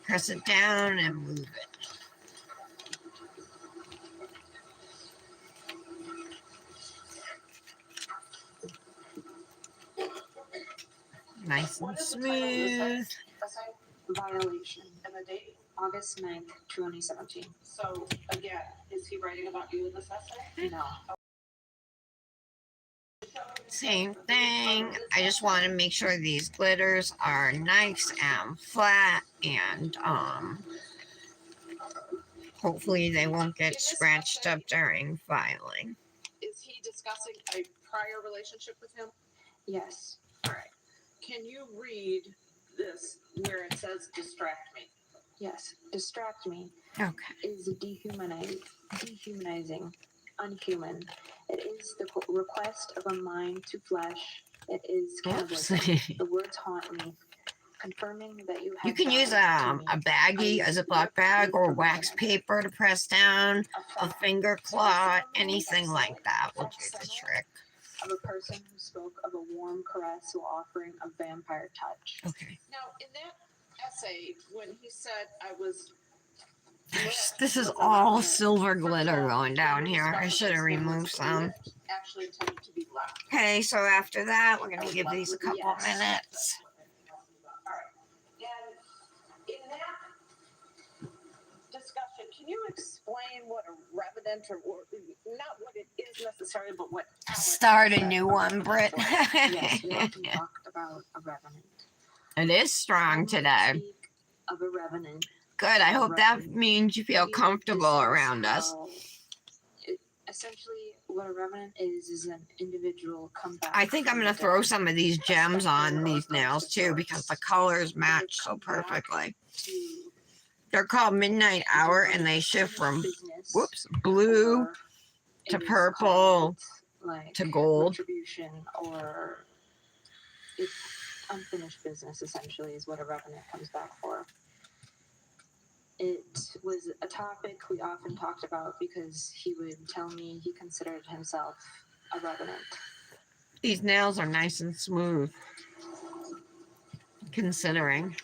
press it down and move it. Nice and what is the title of this smooth. essay Violation, and the date? August 9th, 2017. So, again, is he writing about you in this essay? No. Same thing. I just want to make sure these glitters are nice and flat, and hopefully they won't get scratched up during filing. Is he discussing a prior relationship with him? Yes. All right. Can you read this where it says distract me? Yes. Distract me Okay. is dehumanizing, unhuman. It is the request of a mind to flesh. It is Oops. cannibalism. The words haunt me. confirming that you You have can use vowed to a me baggie, a Ziploc bag, or wax paper to press down, a fact finger cloth, anything like that will do the trick. of a person who spoke of a warm caress while offering a vampire touch. Okay. Now, in that essay, when he said I was This is all silver glitter going down here. I should have removed some. actually intended to be left. Okay, so after that, we're going to give these a couple minutes. All right. And in that discussion, can you explain what a revenant or not what it is necessarily, but what Alex Start a said new one, Britt. Yes, we often talked about a revenant. It is strong When we today. speak of a revenant, Good. I hope that means you feel we comfortable discuss around us. how essentially, what a revenant is an individual come back. I think I'm going to throw some of these gems on these nails too because the colors match so perfectly. They're called Midnight Hour and they shift from blue to purple to gold. Retribution, or it's unfinished business, essentially, is what a revenant comes back for. It was a topic we often talked about because he would tell me he considered himself a revenant. These nails are nice and smooth, considering.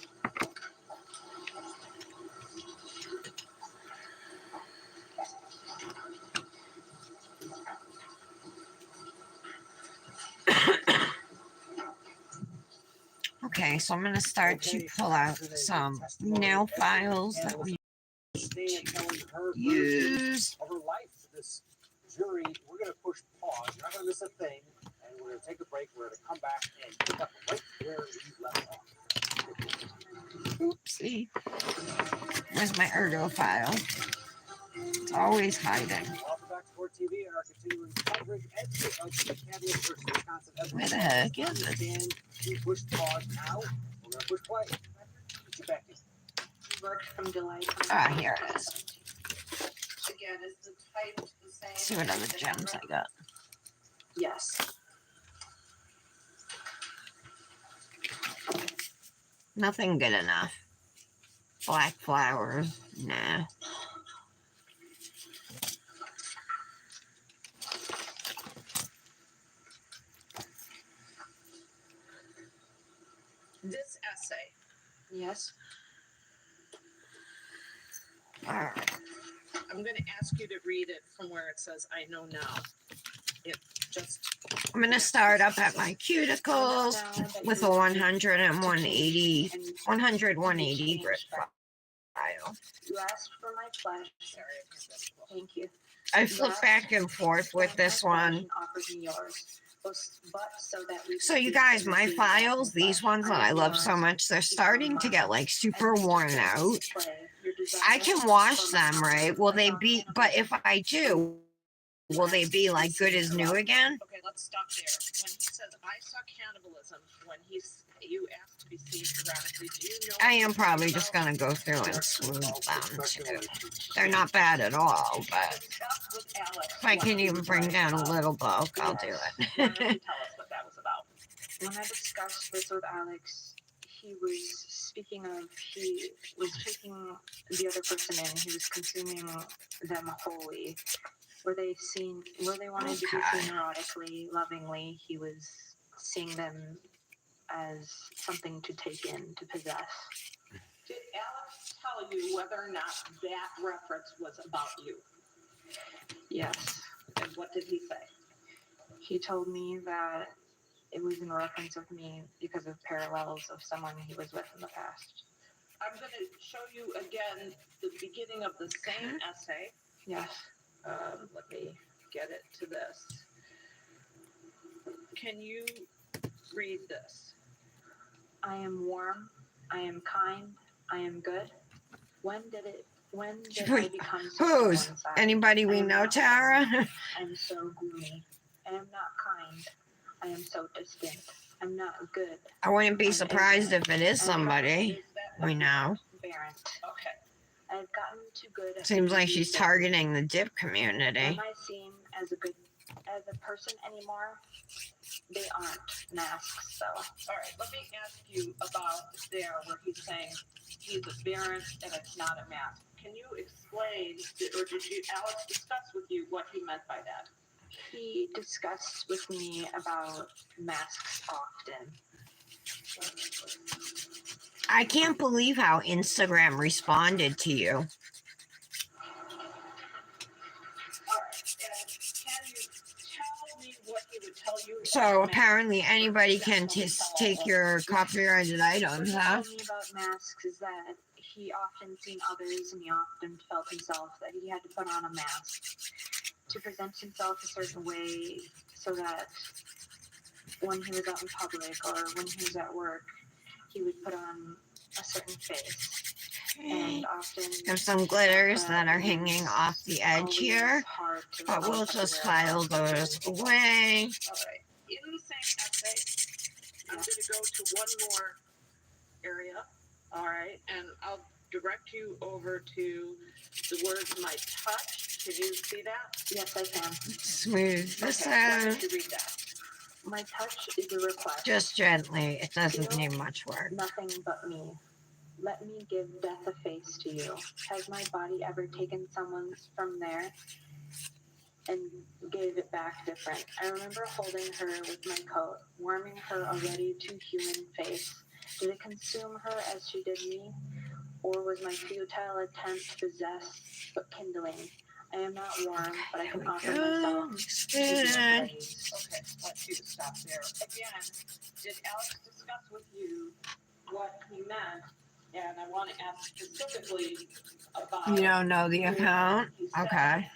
Okay, so I'm going to start to pull out some nail files that we use. Over life, this jury, we're going to push pause. You're not going to miss a thing. And we're going to take a break. We're going to come back and pick up right where we left off. Oopsie. Where's my ergo file? It's always hiding. Welcome back to Court TV and our continuing coverage of the Canadian versus Wisconsin. Where the heck is it? And we push pause now. We're going to push play. Get you back in. Worked from July. Ah, here it is. Again, is the type the same? Let's see what other gems I got. Yes. Nothing good enough. Black flowers, nah. This essay, Yes. All right. I'm going to ask you to read it from where it says, I know now. It just, I'm going to start up at my cuticles with a 100 and 180, 100, 180 grit file. You asked for my flesh. sorry, I can't read it. Thank you. I flip back and forth with this one. Offered me yours. But so that we So you guys, my files, these ones that I love so much, they're starting to get like super worn out. I can wash them, right? Will they be, but if I do, will they be like good as new again? Okay, let's stop there. When he says, I saw cannibalism, when you asked to be seen erratically, do you know? I am probably just going to go through and smooth them too. They're not bad at all, but if I can even bring down a little bulk, I'll do Why don't you it. tell us what that was about? When I discussed this with Alex, he was speaking of, he was taking the other person in, he was consuming them wholly. Were they wanted to be Okay. seen erotically, lovingly, he was seeing them as something to take in, to possess. Did Alex tell you whether or not that reference was about you? Yes. And what did he say? He told me that it was in reference of me because of parallels of someone he was with in the past. I'm going to show you again the beginning of the same essay. Yes. Let me get it to this. Can you read this? I am warm. I am kind. I am good. When did I become so Who's? one-sided? Anybody we know, Tara? I am so gloomy. I am not kind. I am so distant. I'm not good. I wouldn't be surprised if it is somebody Is that we know. Barren. Okay. I have gotten too good at Seems like she's people. targeting the dip community. Am I seen as a good as a person anymore, they aren't masks. So, All right, let me ask you about there where he's saying he's a variant and it's not a mask. Can you explain, or did you, Alex, discuss with you what he meant by that? he discussed with me about masks often. I can't believe how Instagram responded to you. All right, and can you tell me what he would tell you? So about apparently masks? anybody Yeah, can let me tell take all your copyrighted What items, he huh? told me about masks is that he often seen others and he often felt himself that he had to put on a mask to present himself a certain way so that when he was out in public or when he was at work, he would put on a certain face. And often There's some glitters that are hanging off the edge always here, hard to but we'll have to just wear file masks. those away. All right. In the same essay, I'm going to go to one more area. All right. And I'll direct you over to the words my touch. Can you see that? Yes, I can. Smooth this Okay. Why out. don't you read that? My touch is a request. Just gently. It doesn't need much work. Nothing but me. Let me give death a face to you. Has my body ever taken someone's from there and gave it back different? I remember holding her with my coat, warming her already too human face. Did it consume her as she did me? Or was my futile attempt to possess but kindling? I am not warm, but I can offer myself Looks to your good. praise. Okay. Let's you to stop there. Again, did Alex discuss with you what he meant? And I want to ask specifically about. You don't know the account? He said, Okay.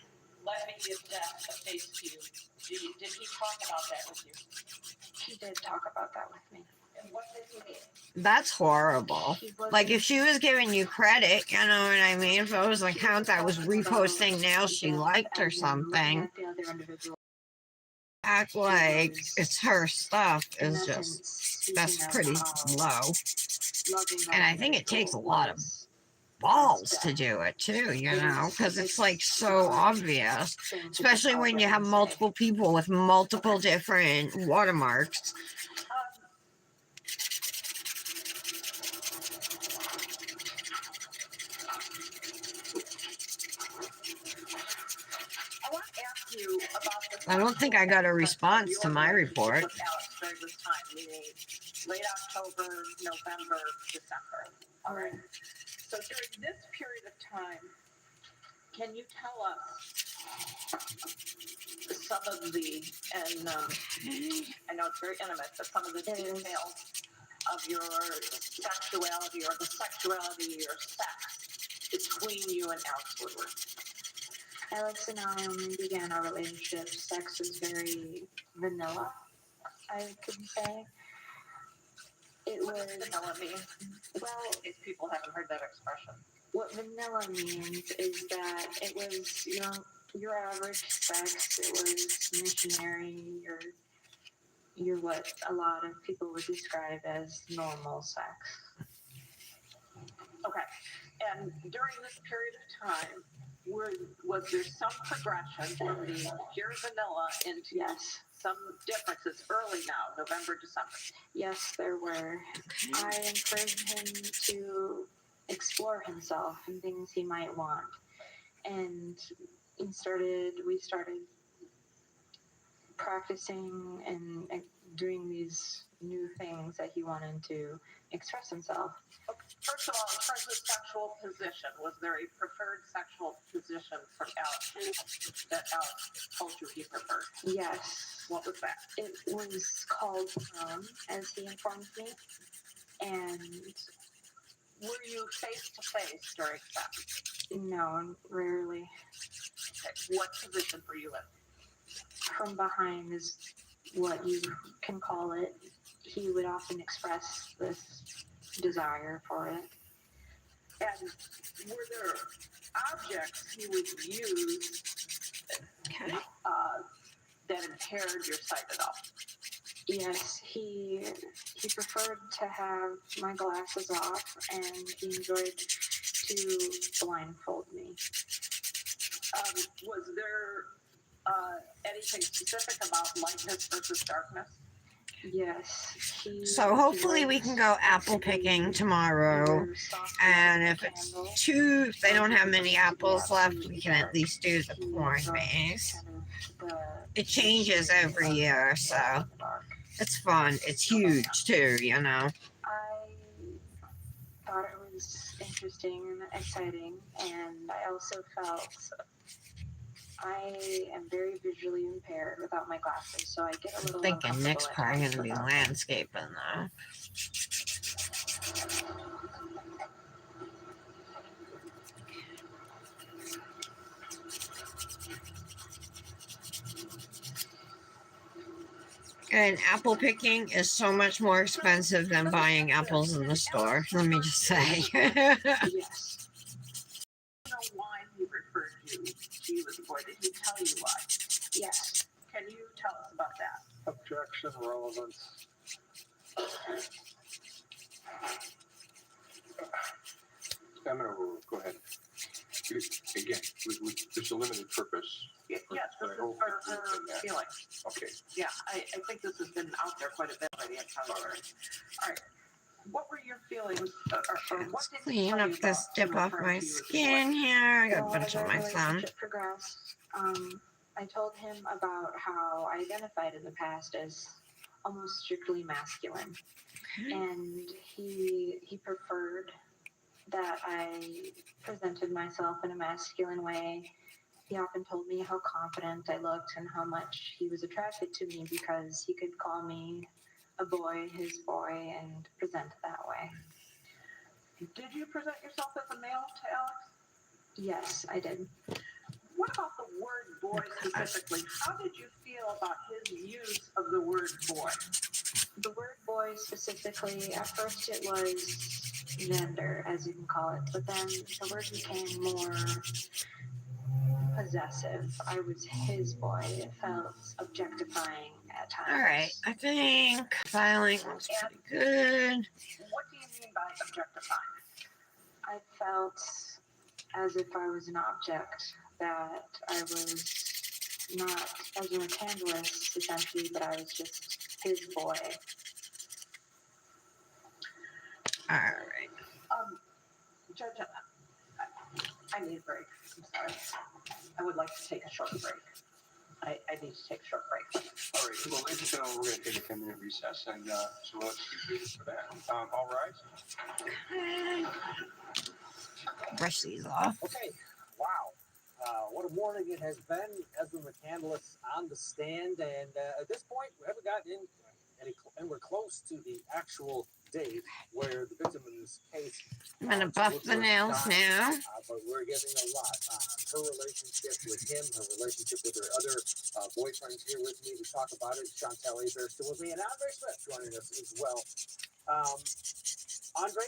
let me give death a face to you. Did he talk about that with you? He did talk about that with me. And what did he mean? That's horrible. He wasn't Like if she was giving you credit, you know what I mean? If it was an account that was reposting nails she liked or something, act like it's her stuff is just, that's pretty low. And I think it takes a lot of balls to do it too, you know, because it's like so obvious, especially when you have multiple people with multiple different watermarks. I want to ask you about the. I don't think I got a response to my report. With Alex during this time, meaning late October, November, December. All right. So during this period of time, can you tell us some of the, and I know it's very intimate, but some of the details of your sexuality or the sexuality or sex between you and Alex Woodward? Alex and I only began our relationship. Sex was very vanilla, I could say. It What was, does vanilla mean? well, If people haven't heard that expression. what vanilla means is that it was your average sex. It was missionary, your what a lot of people would describe as normal sex. Okay. And during this period of time, was there some progression from the pure vanilla into Yes. some differences early now, November, December? Yes, there were. I encouraged him to explore himself and things he might want. And we started practicing and doing these new things that he wanted to express himself. First of all, in terms of sexual position, was there a preferred sexual position from Alex that Alex told you he preferred? Yes. What was that? It was called as he informed me. And Were you face to face during sex? no, rarely. Okay. What position were you in? From behind is what you can call it. He would often express this desire for it. And were there objects he would use that impaired your sight at all? Yes, he preferred to have my glasses off, and he enjoyed to blindfold me. Was there anything specific about lightness versus darkness? Yes. So hopefully we can go apple picking tomorrow. And if it's if they don't have many apples left, we can at least do the corn maze. It changes every year, so it's fun. It's huge too, you know. I thought it was interesting and exciting, and I also felt I am very visually impaired without my glasses, so I get a I'm little thinking uncomfortable Nick's at probably times gonna be without them. landscaping though. And apple picking is so much more expensive than buying apples in the store. Let me just say. Yes. You know why he referred you to you as a boy? Did he tell you why? Yes. Can you tell us about that? Objection, relevance. I'm gonna go ahead. Again, there's a limited purpose. Yes, this is for her feelings. Okay. Yeah, I think this has been out there quite a bit by the encapsulate. All right. What were your feelings, or what Let's did he clean tell up you this about dip off referring my to you as a boy? skin here. I got a So bunch as on our my thumb. relationship progressed, I told him about how I identified in the past as almost strictly masculine, and he preferred that I presented myself in a masculine way. He often told me how confident I looked and how much he was attracted to me because he could call me a boy, his boy, and present that way. Did you present yourself as a male to Alex? Yes, I did. What about the word boy specifically? How did you feel about his use of the word boy? The word boy specifically, at first it was gender, as you can call it, but then the word became more possessive. I was his boy. It felt objectifying at times. All right, I think filing looks pretty good. What do you mean by objectifying? I felt as if I was an object, that I was not, I was a candleless essentially, but I was just his boy. All right. Judge, I need a break. I'm sorry. I would like to take a short break. I need to take a short break. All right. Well, ladies and gentlemen, we're going to take a 10-minute recess, and so let's be ready for that. All right. Brush these off. Okay, wow. What a morning it has been. Ezra McCandless on the stand, and at this point, we haven't gotten and we're close to the actual date where the victim in this case. I'm gonna buff the nails now. But we're getting a lot on her relationship with him, her relationship with her other boyfriends here with me to talk about it. Chantel Abear still with me, and Andre Smith joining us as well. Andre,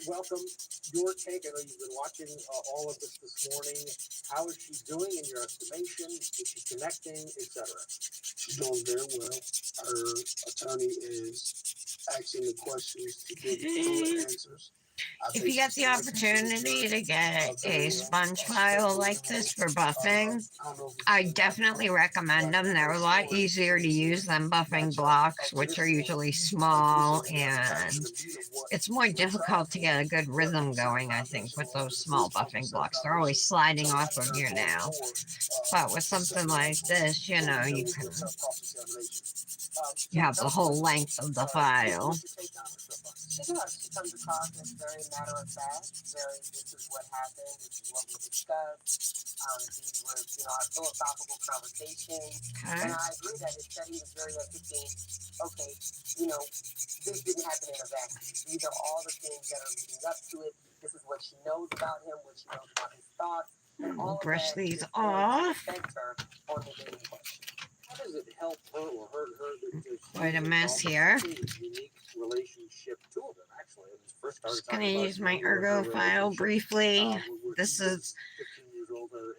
welcome. Your take. I know you've been watching all of this morning. How is she doing in your estimation? Is she connecting, etc.? She's doing very well. Her attorney is asking the questions to get full answers. If you get the opportunity to get a sponge file like this for buffing, I definitely recommend them. They're a lot easier to use than buffing blocks, which are usually small, and it's more difficult to get a good rhythm going, I think, with those small buffing blocks. They're always sliding off of your nail. But with something like this, you know, you have the whole length of the file. She does. She comes across as very matter of fact, very, this is what happened, this is what we discussed. These were, our philosophical conversations. Okay. And I agree that his study is very interesting. Okay, this didn't happen in a vacuum. These are all the things that are leading up to it. This is what she knows about him, what she knows about his thoughts. And all Brush of that these is going to off. affect her on the daily question. How does it help her or hurt her that Quite a mess here. Unique relationship, two of them actually. When we first started Just gonna talking about, use my her ergo file relationship, briefly. This is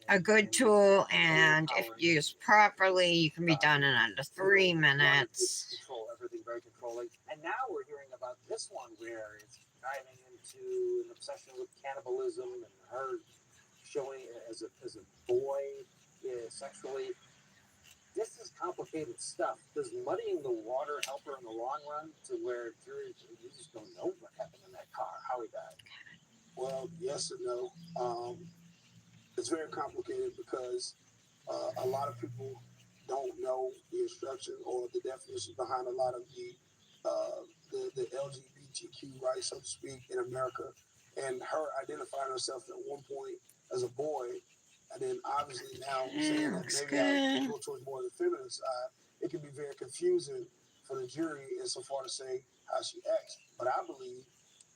a good tool, and if used properly, you can be done in under 3 minutes. Control everything, very controlling. And now we're hearing about this one where it's diving into an obsession with cannibalism and her showing as a boy sexually. this is complicated stuff. Does muddying the water help her in the long run to where you just don't know what happened in that car, how he died? Well, yes and no. It's very complicated because a lot of people don't know the instruction or the definition behind a lot of the LGBTQ rights, so to speak, in America. And her identifying herself at one point as a boy, and then obviously now saying that Looks maybe I good. go towards more of the feminine side, it can be very confusing for the jury insofar to say how she acts. But I believe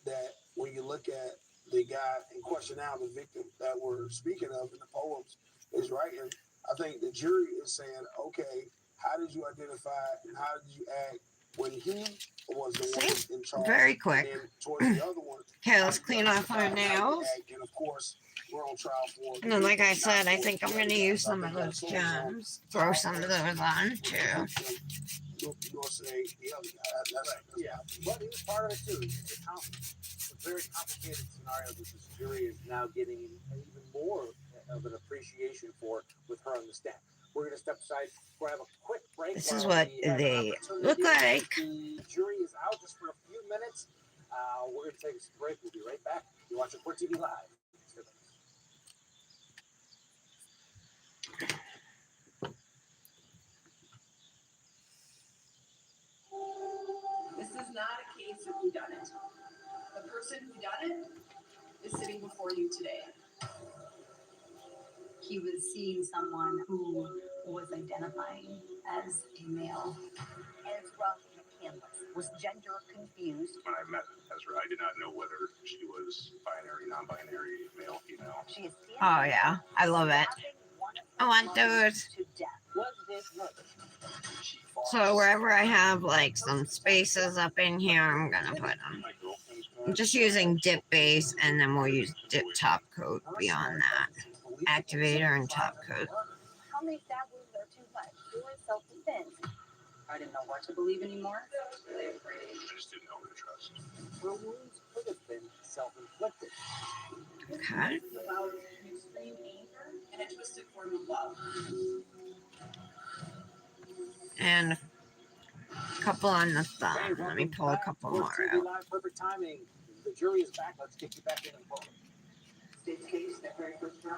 that when you look at the guy in question now, the victim that we're speaking of in the poems is writing, I think the jury is saying, okay, how did you identify and how did you act when he was the See? one in charge? Very quick. And then towards the other one, Okay, let's how clean you off our justify how you nails. act. And of course, we're on trial for. And then, like I not said, I for think I'm the going to other guy. use So I some of think those that's always on gems. Throw some of those on, with the too. victim, you'll say the other guy. That's Yeah, but he was part of it too. He's accountant. It's a very complicated scenario that this jury is now getting even more of an appreciation for with her on the stand. We're going to step aside, grab a quick break. This is while what we have an they opportunity. look like. The jury is out just for a few minutes. We're going to take a break. We'll be right back. You're watching Port TV Live. Stay with us. This is not a case of whodunit. The person who done it is sitting before you today. He was seeing someone who was identifying as a male. Ezra McCandless was gender confused. When I met Ezra, I did not know whether she was binary, non-binary, male, female. She is standing Oh, yeah. I love it. stabbing one of I her want mothers those. to death. Was this murder? She fought. So wherever I have like some spaces up in here, I'm gonna put them. My girlfriend's I'm just using dip base, and then we'll use dip top coat beyond that. Activator and top coat. How many stab wounds are too much? It was self-defense. I didn't know what to believe anymore. I just didn't know who to trust. Her wounds could have been self-inflicted. Okay. About an extreme anger and a twisted form of love. And a couple on the thumb. Let me pull a couple more out. Live, perfect timing. The jury is back. Let's get you back in the program. State's case, that very first trial.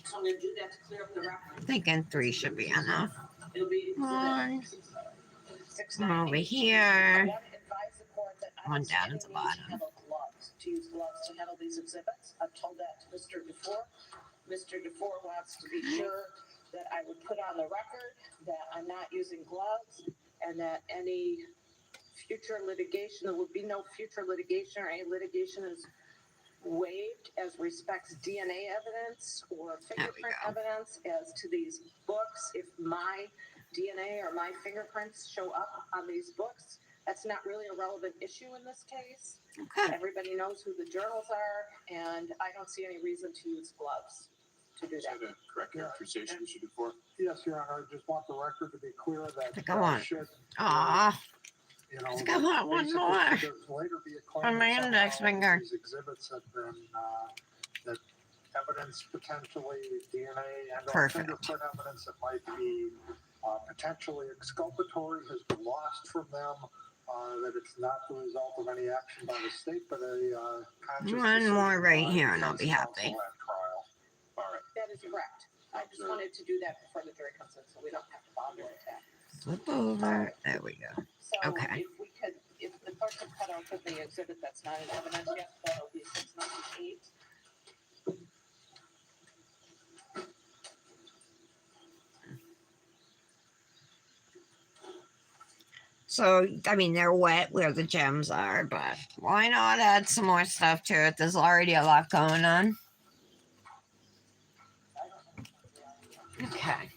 So I'm going to do that to clear up the record. I'm thinking 3 should be enough. It'll be One. 698. Over I here. want to advise the court that I One don't see down any at the need bottom. to handle gloves, to use gloves to handle these exhibits. I've told that to Mr. DeFore. Mr. DeFore wants to be sure that I would put on the record that I'm not using gloves and that any future litigation, there would be no future litigation or any litigation is waived as respects DNA evidence or fingerprint go. evidence as to these books. If my DNA or my fingerprints show up on these books, that's not really a relevant issue in this case. Okay. Everybody knows who the journals are, and I don't see any reason to use gloves to do Is that. that a correct characterization, Mr. DeFore? Yes, Your Honor. I just want the record to be clear that I think I want. should, Aw. you know, I think I want one basically, more. there's later be a claim On my that index somehow finger. These exhibits have been that evidence potentially DNA and or Perfect. fingerprint evidence that might be potentially exculpatory has been lost from them. That it's not the result of any action by the state, but a conscious One more decision right by here and I'll be defense happy. counsel at trial. All right. That is correct. I just wanted to do that before the jury comes in, so we don't have to bother with that. Flip over. There we go. So Okay. if we could, if the clerk could cut out the exhibit that's not in evidence yet, that'll be 698. So, I mean, they're wet where the gems are, but why not add some more stuff to it? There's already a lot going on. Okay.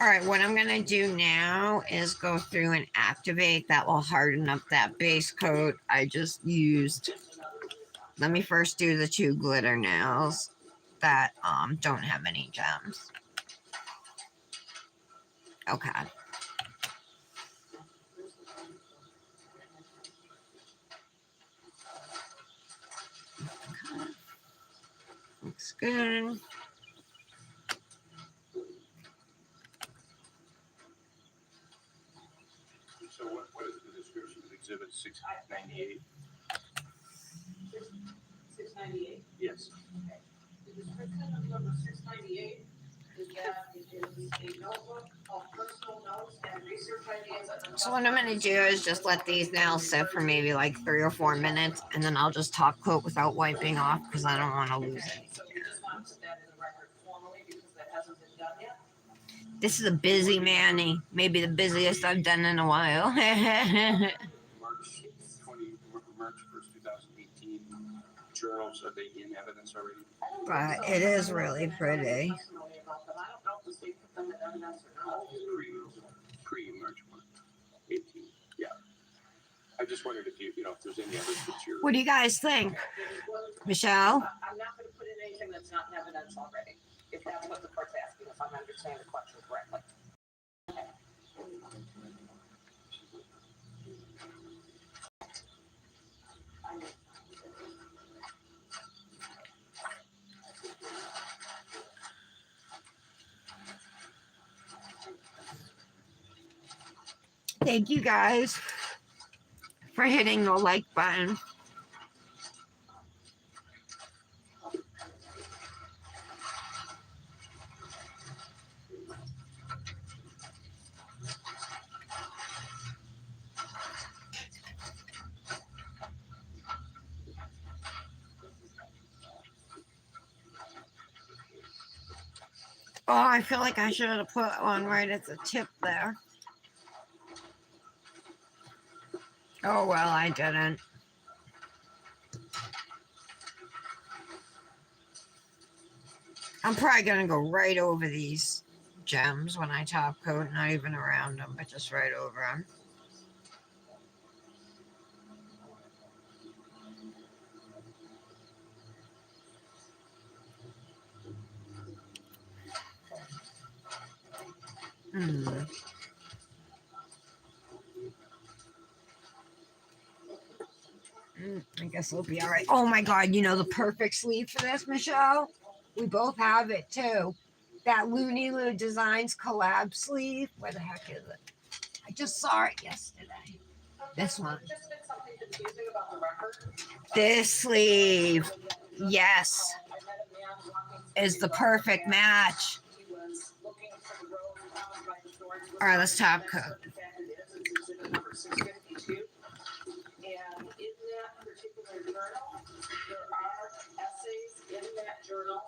All right, what I'm going to do now is go through and activate. That will harden up that base coat I just used. Let me first do the 2 glitter nails that don't have any gems. Okay. Looks Good. So what is the description of exhibit 698? 698. Yes. The description of number 698 is that it is a notebook of personal notes and research ideas. So what I'm gonna do is just let these nails sit for maybe like 3 or 4 minutes, and then I'll just top coat without wiping off because I don't want to lose Okay, it. so we just want to put that in the record formally because that hasn't been done yet. This is a busy Manny, maybe the busiest I've done in a while. March 1st, 2018. Journals, are they in evidence already? But it is really pretty. Personally about them. I don't know if the state put them in evidence or not. Pre-March 1, 18. Yeah. I just wondered if if there's any others that you're. What do you guys think, Michelle? I'm not going to put in anything that's not in evidence already, if that's what the court's asking, if I'm understanding the question correctly. Thank you guys for hitting the like button. Oh, I feel like I should have put one right at the tip there. Oh, well, I didn't. I'm probably going to go right over these gems when I top coat, not even around them, but just right over them. I guess it'll be all right. Oh my God, you know the perfect sleeve for this, Michelle? We both have it too. That Looney Loo Designs collab sleeve. Where the heck is it? I just saw it yesterday. This one. There's just been something confusing about the record. This sleeve, yes, I met a man walking through is the the perfect match. He was looking for the road found by the thorns. All right, let's top coat. In fact, it is. It's exhibit number 652. And in that particular journal, there are essays in that journal.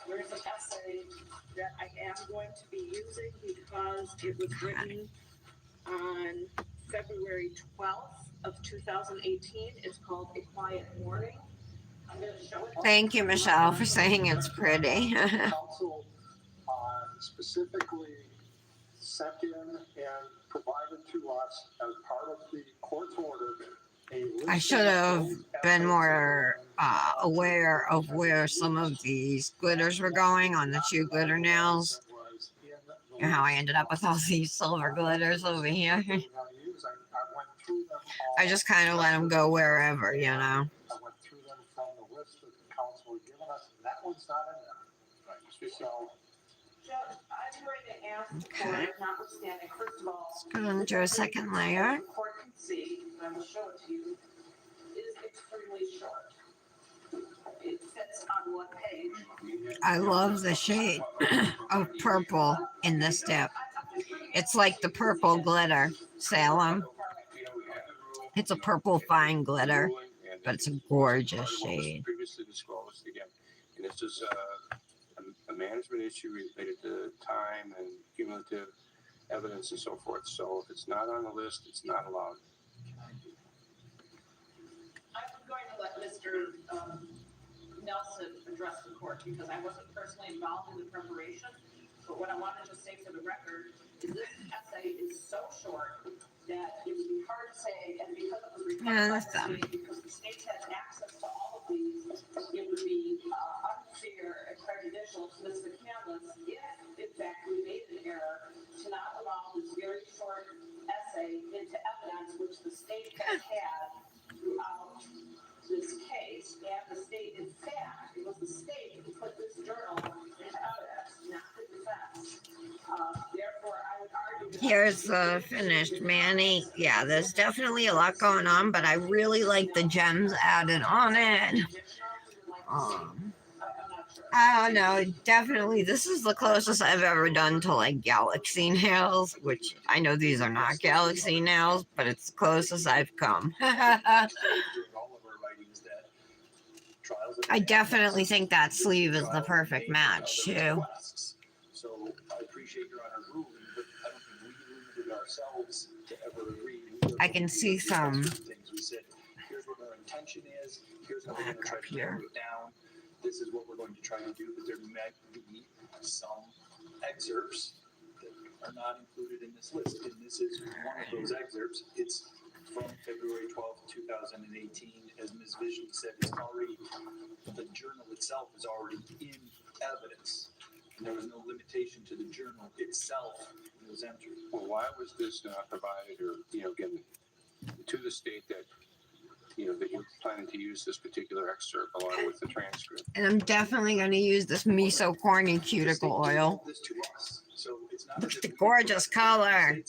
There is an essay that I am going to be using because it was written on February 12th of 2018. It's called A Quiet Morning. I'm going to show it. Thank you, Michelle, for saying it's pretty. Council specifically sent in and provided to us as part of the court's order. I should have been more aware of where some of these glitters were going on the 2 glitter nails. And how I ended up with all these silver glitters over here. I just kind of let them go wherever, you know. I went through them from the list that the council had given us, and that one's not in there. Right. So, Judge, I'm going to ask for it, notwithstanding, first of all, Going to do a second layer. the court can see, and I will show it to you, is extremely short. It fits on one page. I love the shade of purple in this dip. It's like the purple glitter, Salem. It's a purple fine glitter, but it's a gorgeous shade. Previously disclosed again, and this is a management issue related to time and cumulative evidence and so forth. So if it's not on the list, it's not allowed. I'm going to let Mr. Nelson address the court because I wasn't personally involved in the preparation. But what I wanted to say for the record is this essay is so short that it would be hard to say, and because it was required by the state, because the state has access to all of these, it would be unfair and prejudicial to Ms. McCandless if, in fact, we made an error to not allow this very short essay into evidence, which the state has had throughout this case. And the state, in fact, it was the state who put this journal Here's the finished Manny. Yeah, there's definitely a lot going on, but I really like the gems added on it. I don't know. Definitely, this is the closest I've ever done to like galaxy nails, which I know these are not galaxy nails, but it's the closest I've come. I definitely think that sleeve is the perfect match, too. So I appreciate your honor ruling, but I don't think we limited ourselves to ever agree. I can see some. We said, here's what our intention is. Here's how we're going to try to narrow it down. This is what we're going to try to do. But there might be some excerpts that are not included in this list, and this is one of those excerpts. It's from February 12th, 2018. As Ms. Vishnu said, it's already, the journal itself is already in evidence. And there was no limitation to the journal itself. It was entered. Well, why was this not provided or, given to the state that, that you're planning to use this particular excerpt along with the transcript? And I'm definitely going to use this miso corny cuticle oil. Look at the gorgeous color.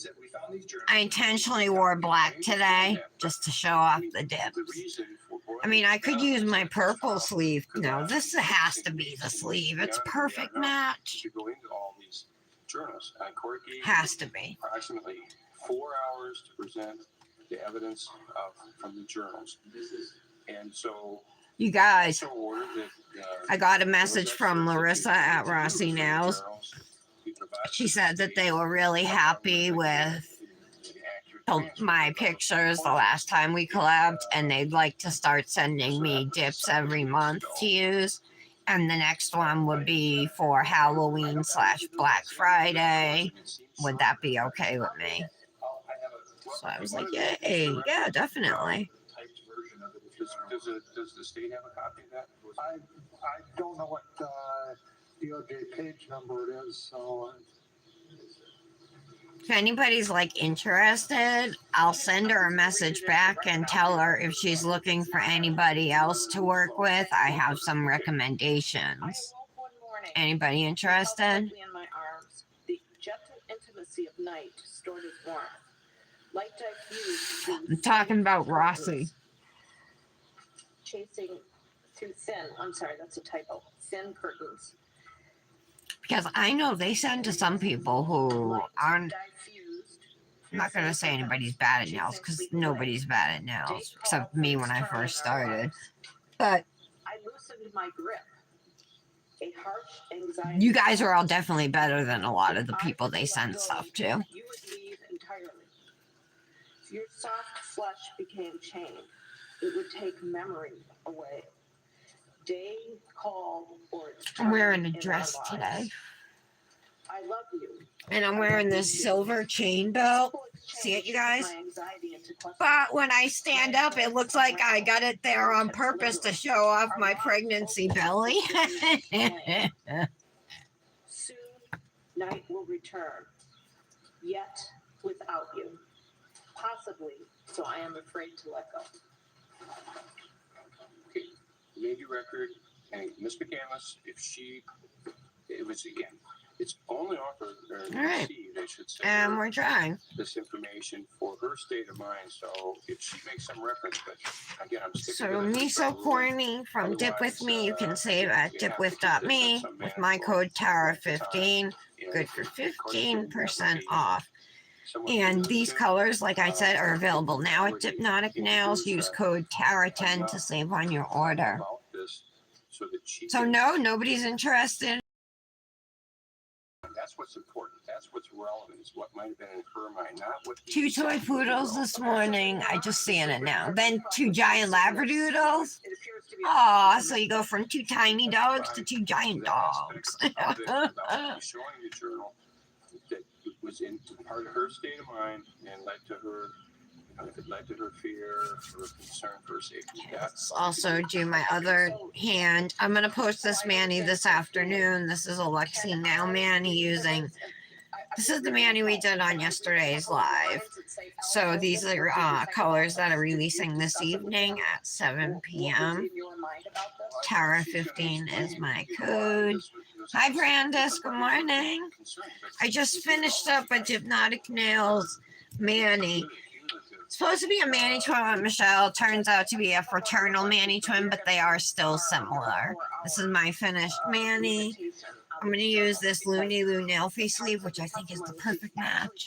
I intentionally wore black today just to show off the dips. I mean, I could use my purple sleeve. No, this has to be the sleeve. It's perfect match. To go into all these journals. Court gave Has to be. approximately 4 hours to present the evidence from the journals. And so You guys, so ordered that, I got a message from Larissa at Rossi Nails. She said that they were really happy with my pictures the last time we collabed, and they'd like to start sending me dips every month to use. And the next one would be for Halloween/Black Friday. Would that be okay with me? So I was like, yay, yeah, definitely. Does the state have a copy of that? I don't know what DOJ page number it is, so If anybody's like interested, I'll send her a message back and tell her if she's looking for anybody else to work with. I have some recommendations. Anybody interested? In my arms, the gentle intimacy of night stored as warmth. Light diffused. I'm talking about Rossi. Chasing through that's a typo. Thin curtains. Because I know they send to some people who aren't, Diffused. I'm not going to say anybody's bad at nails, because nobody's bad at nails, except me when I first started. But I loosened my grip. A harsh anxiety. you guys are all definitely better than a lot of the people they send stuff to. You would leave entirely. If your soft flesh became chained, it would take memory away. Day called or I'm wearing a dress today. I love you. And I'm wearing this silver chain belt. See it, you guys? But when I stand up, it looks like I got it there on purpose to show off my pregnancy belly. Soon, night will return, yet without you. Possibly, so I am afraid to let go. Okay, made your record, and Miss McCandless, it was again, it's only offered or right. received, I should say. And we're trying. This information for her state of mind. So if she makes some reference, but again, I'm sticking So with it. miso corny from Dip With Me, you can save at dipwith.me with my code Tara15. Good for 15% off. And these colors, like I said, are available now at Dipnotic Nails. Use code Tara10 to save on your order. So no, nobody's interested. That's what's important. That's what's relevant. Is what might have been in her mind, not what. 2 toy poodles this morning. I just seeing it now. Then 2 giant labradoodles. Aw, so you go from 2 tiny dogs to 2 giant dogs. Showing the journal that it was in part of her state of mind and led to her. If it led to her fear or concern for her safety. Let's also do my other hand. I'm going to post this mani this afternoon. This is a Lexi Nail mani using, this is the mani we did on yesterday's live. So these are colors that are releasing this evening at 7 p.m. Tara15 is my code. Hi, Brandis. Good morning. I just finished up a Hypnotic Nails Manny. It's supposed to be a Manny twin with Michelle. Turns out to be a fraternal Manny twin, but they are still similar. This is my finished Manny. I'm going to use this Looney Loo nail face sleeve, which I think is the perfect match.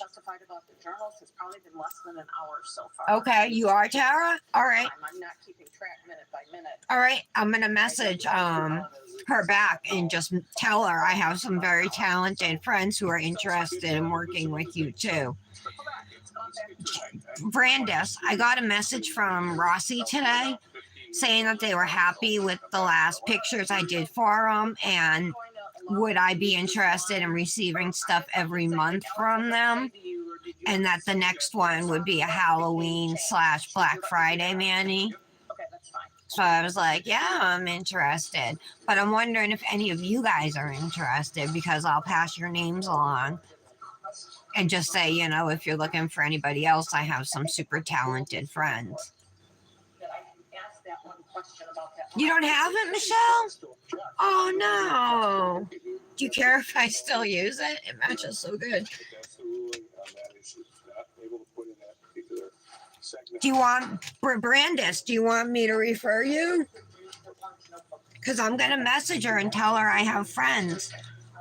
Okay, you are, Tara? All right. I'm not keeping track minute by minute. All right, I'm going to message her back and just tell her I have some very talented friends who are interested in working with you too. Brandis, I got a message from Rossi today saying that they were happy with the last pictures I did for them, and would I be interested in receiving stuff every month from them, and that the next one would be a Halloween/Black Friday Manny. So I was like, yeah, I'm interested, but I'm wondering if any of you guys are interested, because I'll pass your names along and just say, you know, if you're looking for anybody else, I have some super talented friends. You don't have it, Michelle? Oh, no. Do you care if I still use it? It matches so good. Do you want, Brandis, do you want me to refer you? Because I'm going to message her and tell her I have friends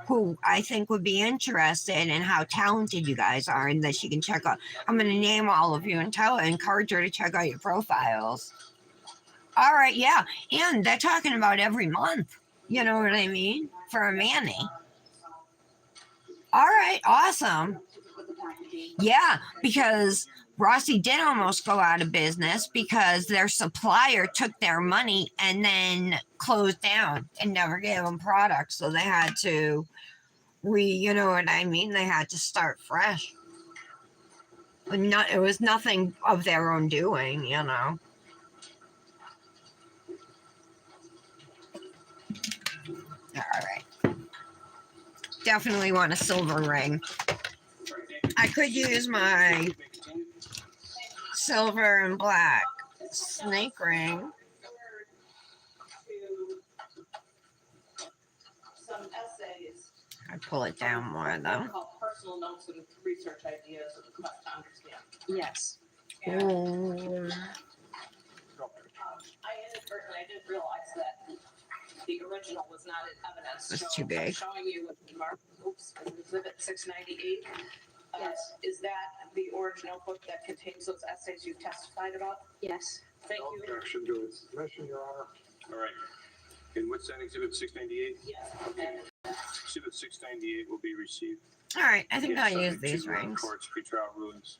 who I think would be interested in how talented you guys are, and that she can check out. I'm going to name all of you and encourage her to check out your profiles. All right, yeah. And they're talking about every month. You know what I mean? For a Manny. All right, awesome. Yeah, because Rossi did almost go out of business because their supplier took their money and then closed down and never gave them products. So they had to you know what I mean? They had to start fresh. It was nothing of their own doing, you know. All right. Definitely want a silver ring. I could use my silver and black snake ring. Some essays. I'd pull it down more though. Called personal notes and research ideas of the quest to understand. Yes. Ooh. I didn't realize that the original was not in evidence. That's too big. Showing you Mark, Exhibit 698. Yes. Is that the original book that contains those essays you testified about? Yes. Thank No you. objection to its submission, Your Honor. All right. And what's that, Exhibit 698? Yes. Okay. Exhibit 698 will be received. All right, I think Yes, I'll use subject these to, rings. Court's pretrial rulings.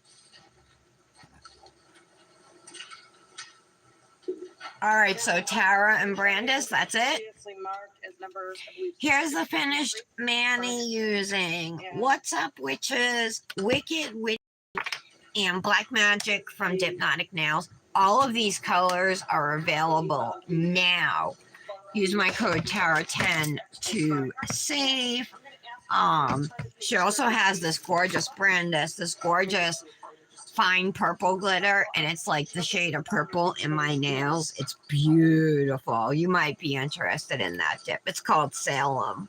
All right, so Tara and Brandis, that's it. Previously marked as number, I believe, Here's the finished Manny using What's Up Witches, Wicked Witch, and Black Magic from Hypnotic Nails. All of these colors are available now. Use my code Tara10 to save. She also has this gorgeous Brandis, this gorgeous fine purple glitter, and it's like the shade of purple in my nails. It's beautiful. You might be interested in that dip. It's called Salem.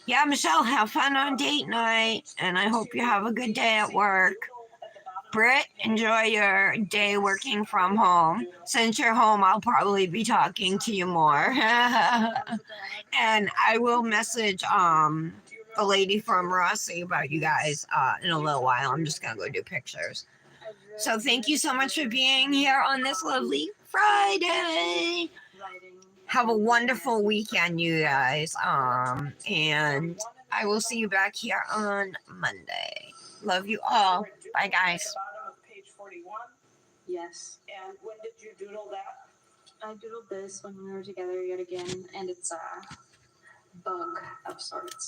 Yeah, Michelle, have fun on date night, and I hope you have a good day at work. Britt, enjoy your day working from home. Since you're home, I'll probably be talking to you more. And I will message the lady from Rossi about you guys in a little while. I'm just gonna go do pictures. So thank you so much for being here on this lovely Friday. Have a wonderful weekend, you guys. And I will see you back here on Monday. Love you all. Bye, guys. bottom of page 41. Yes. And when did you doodle that? I doodled this when we were together yet again, and it's a bug of sorts.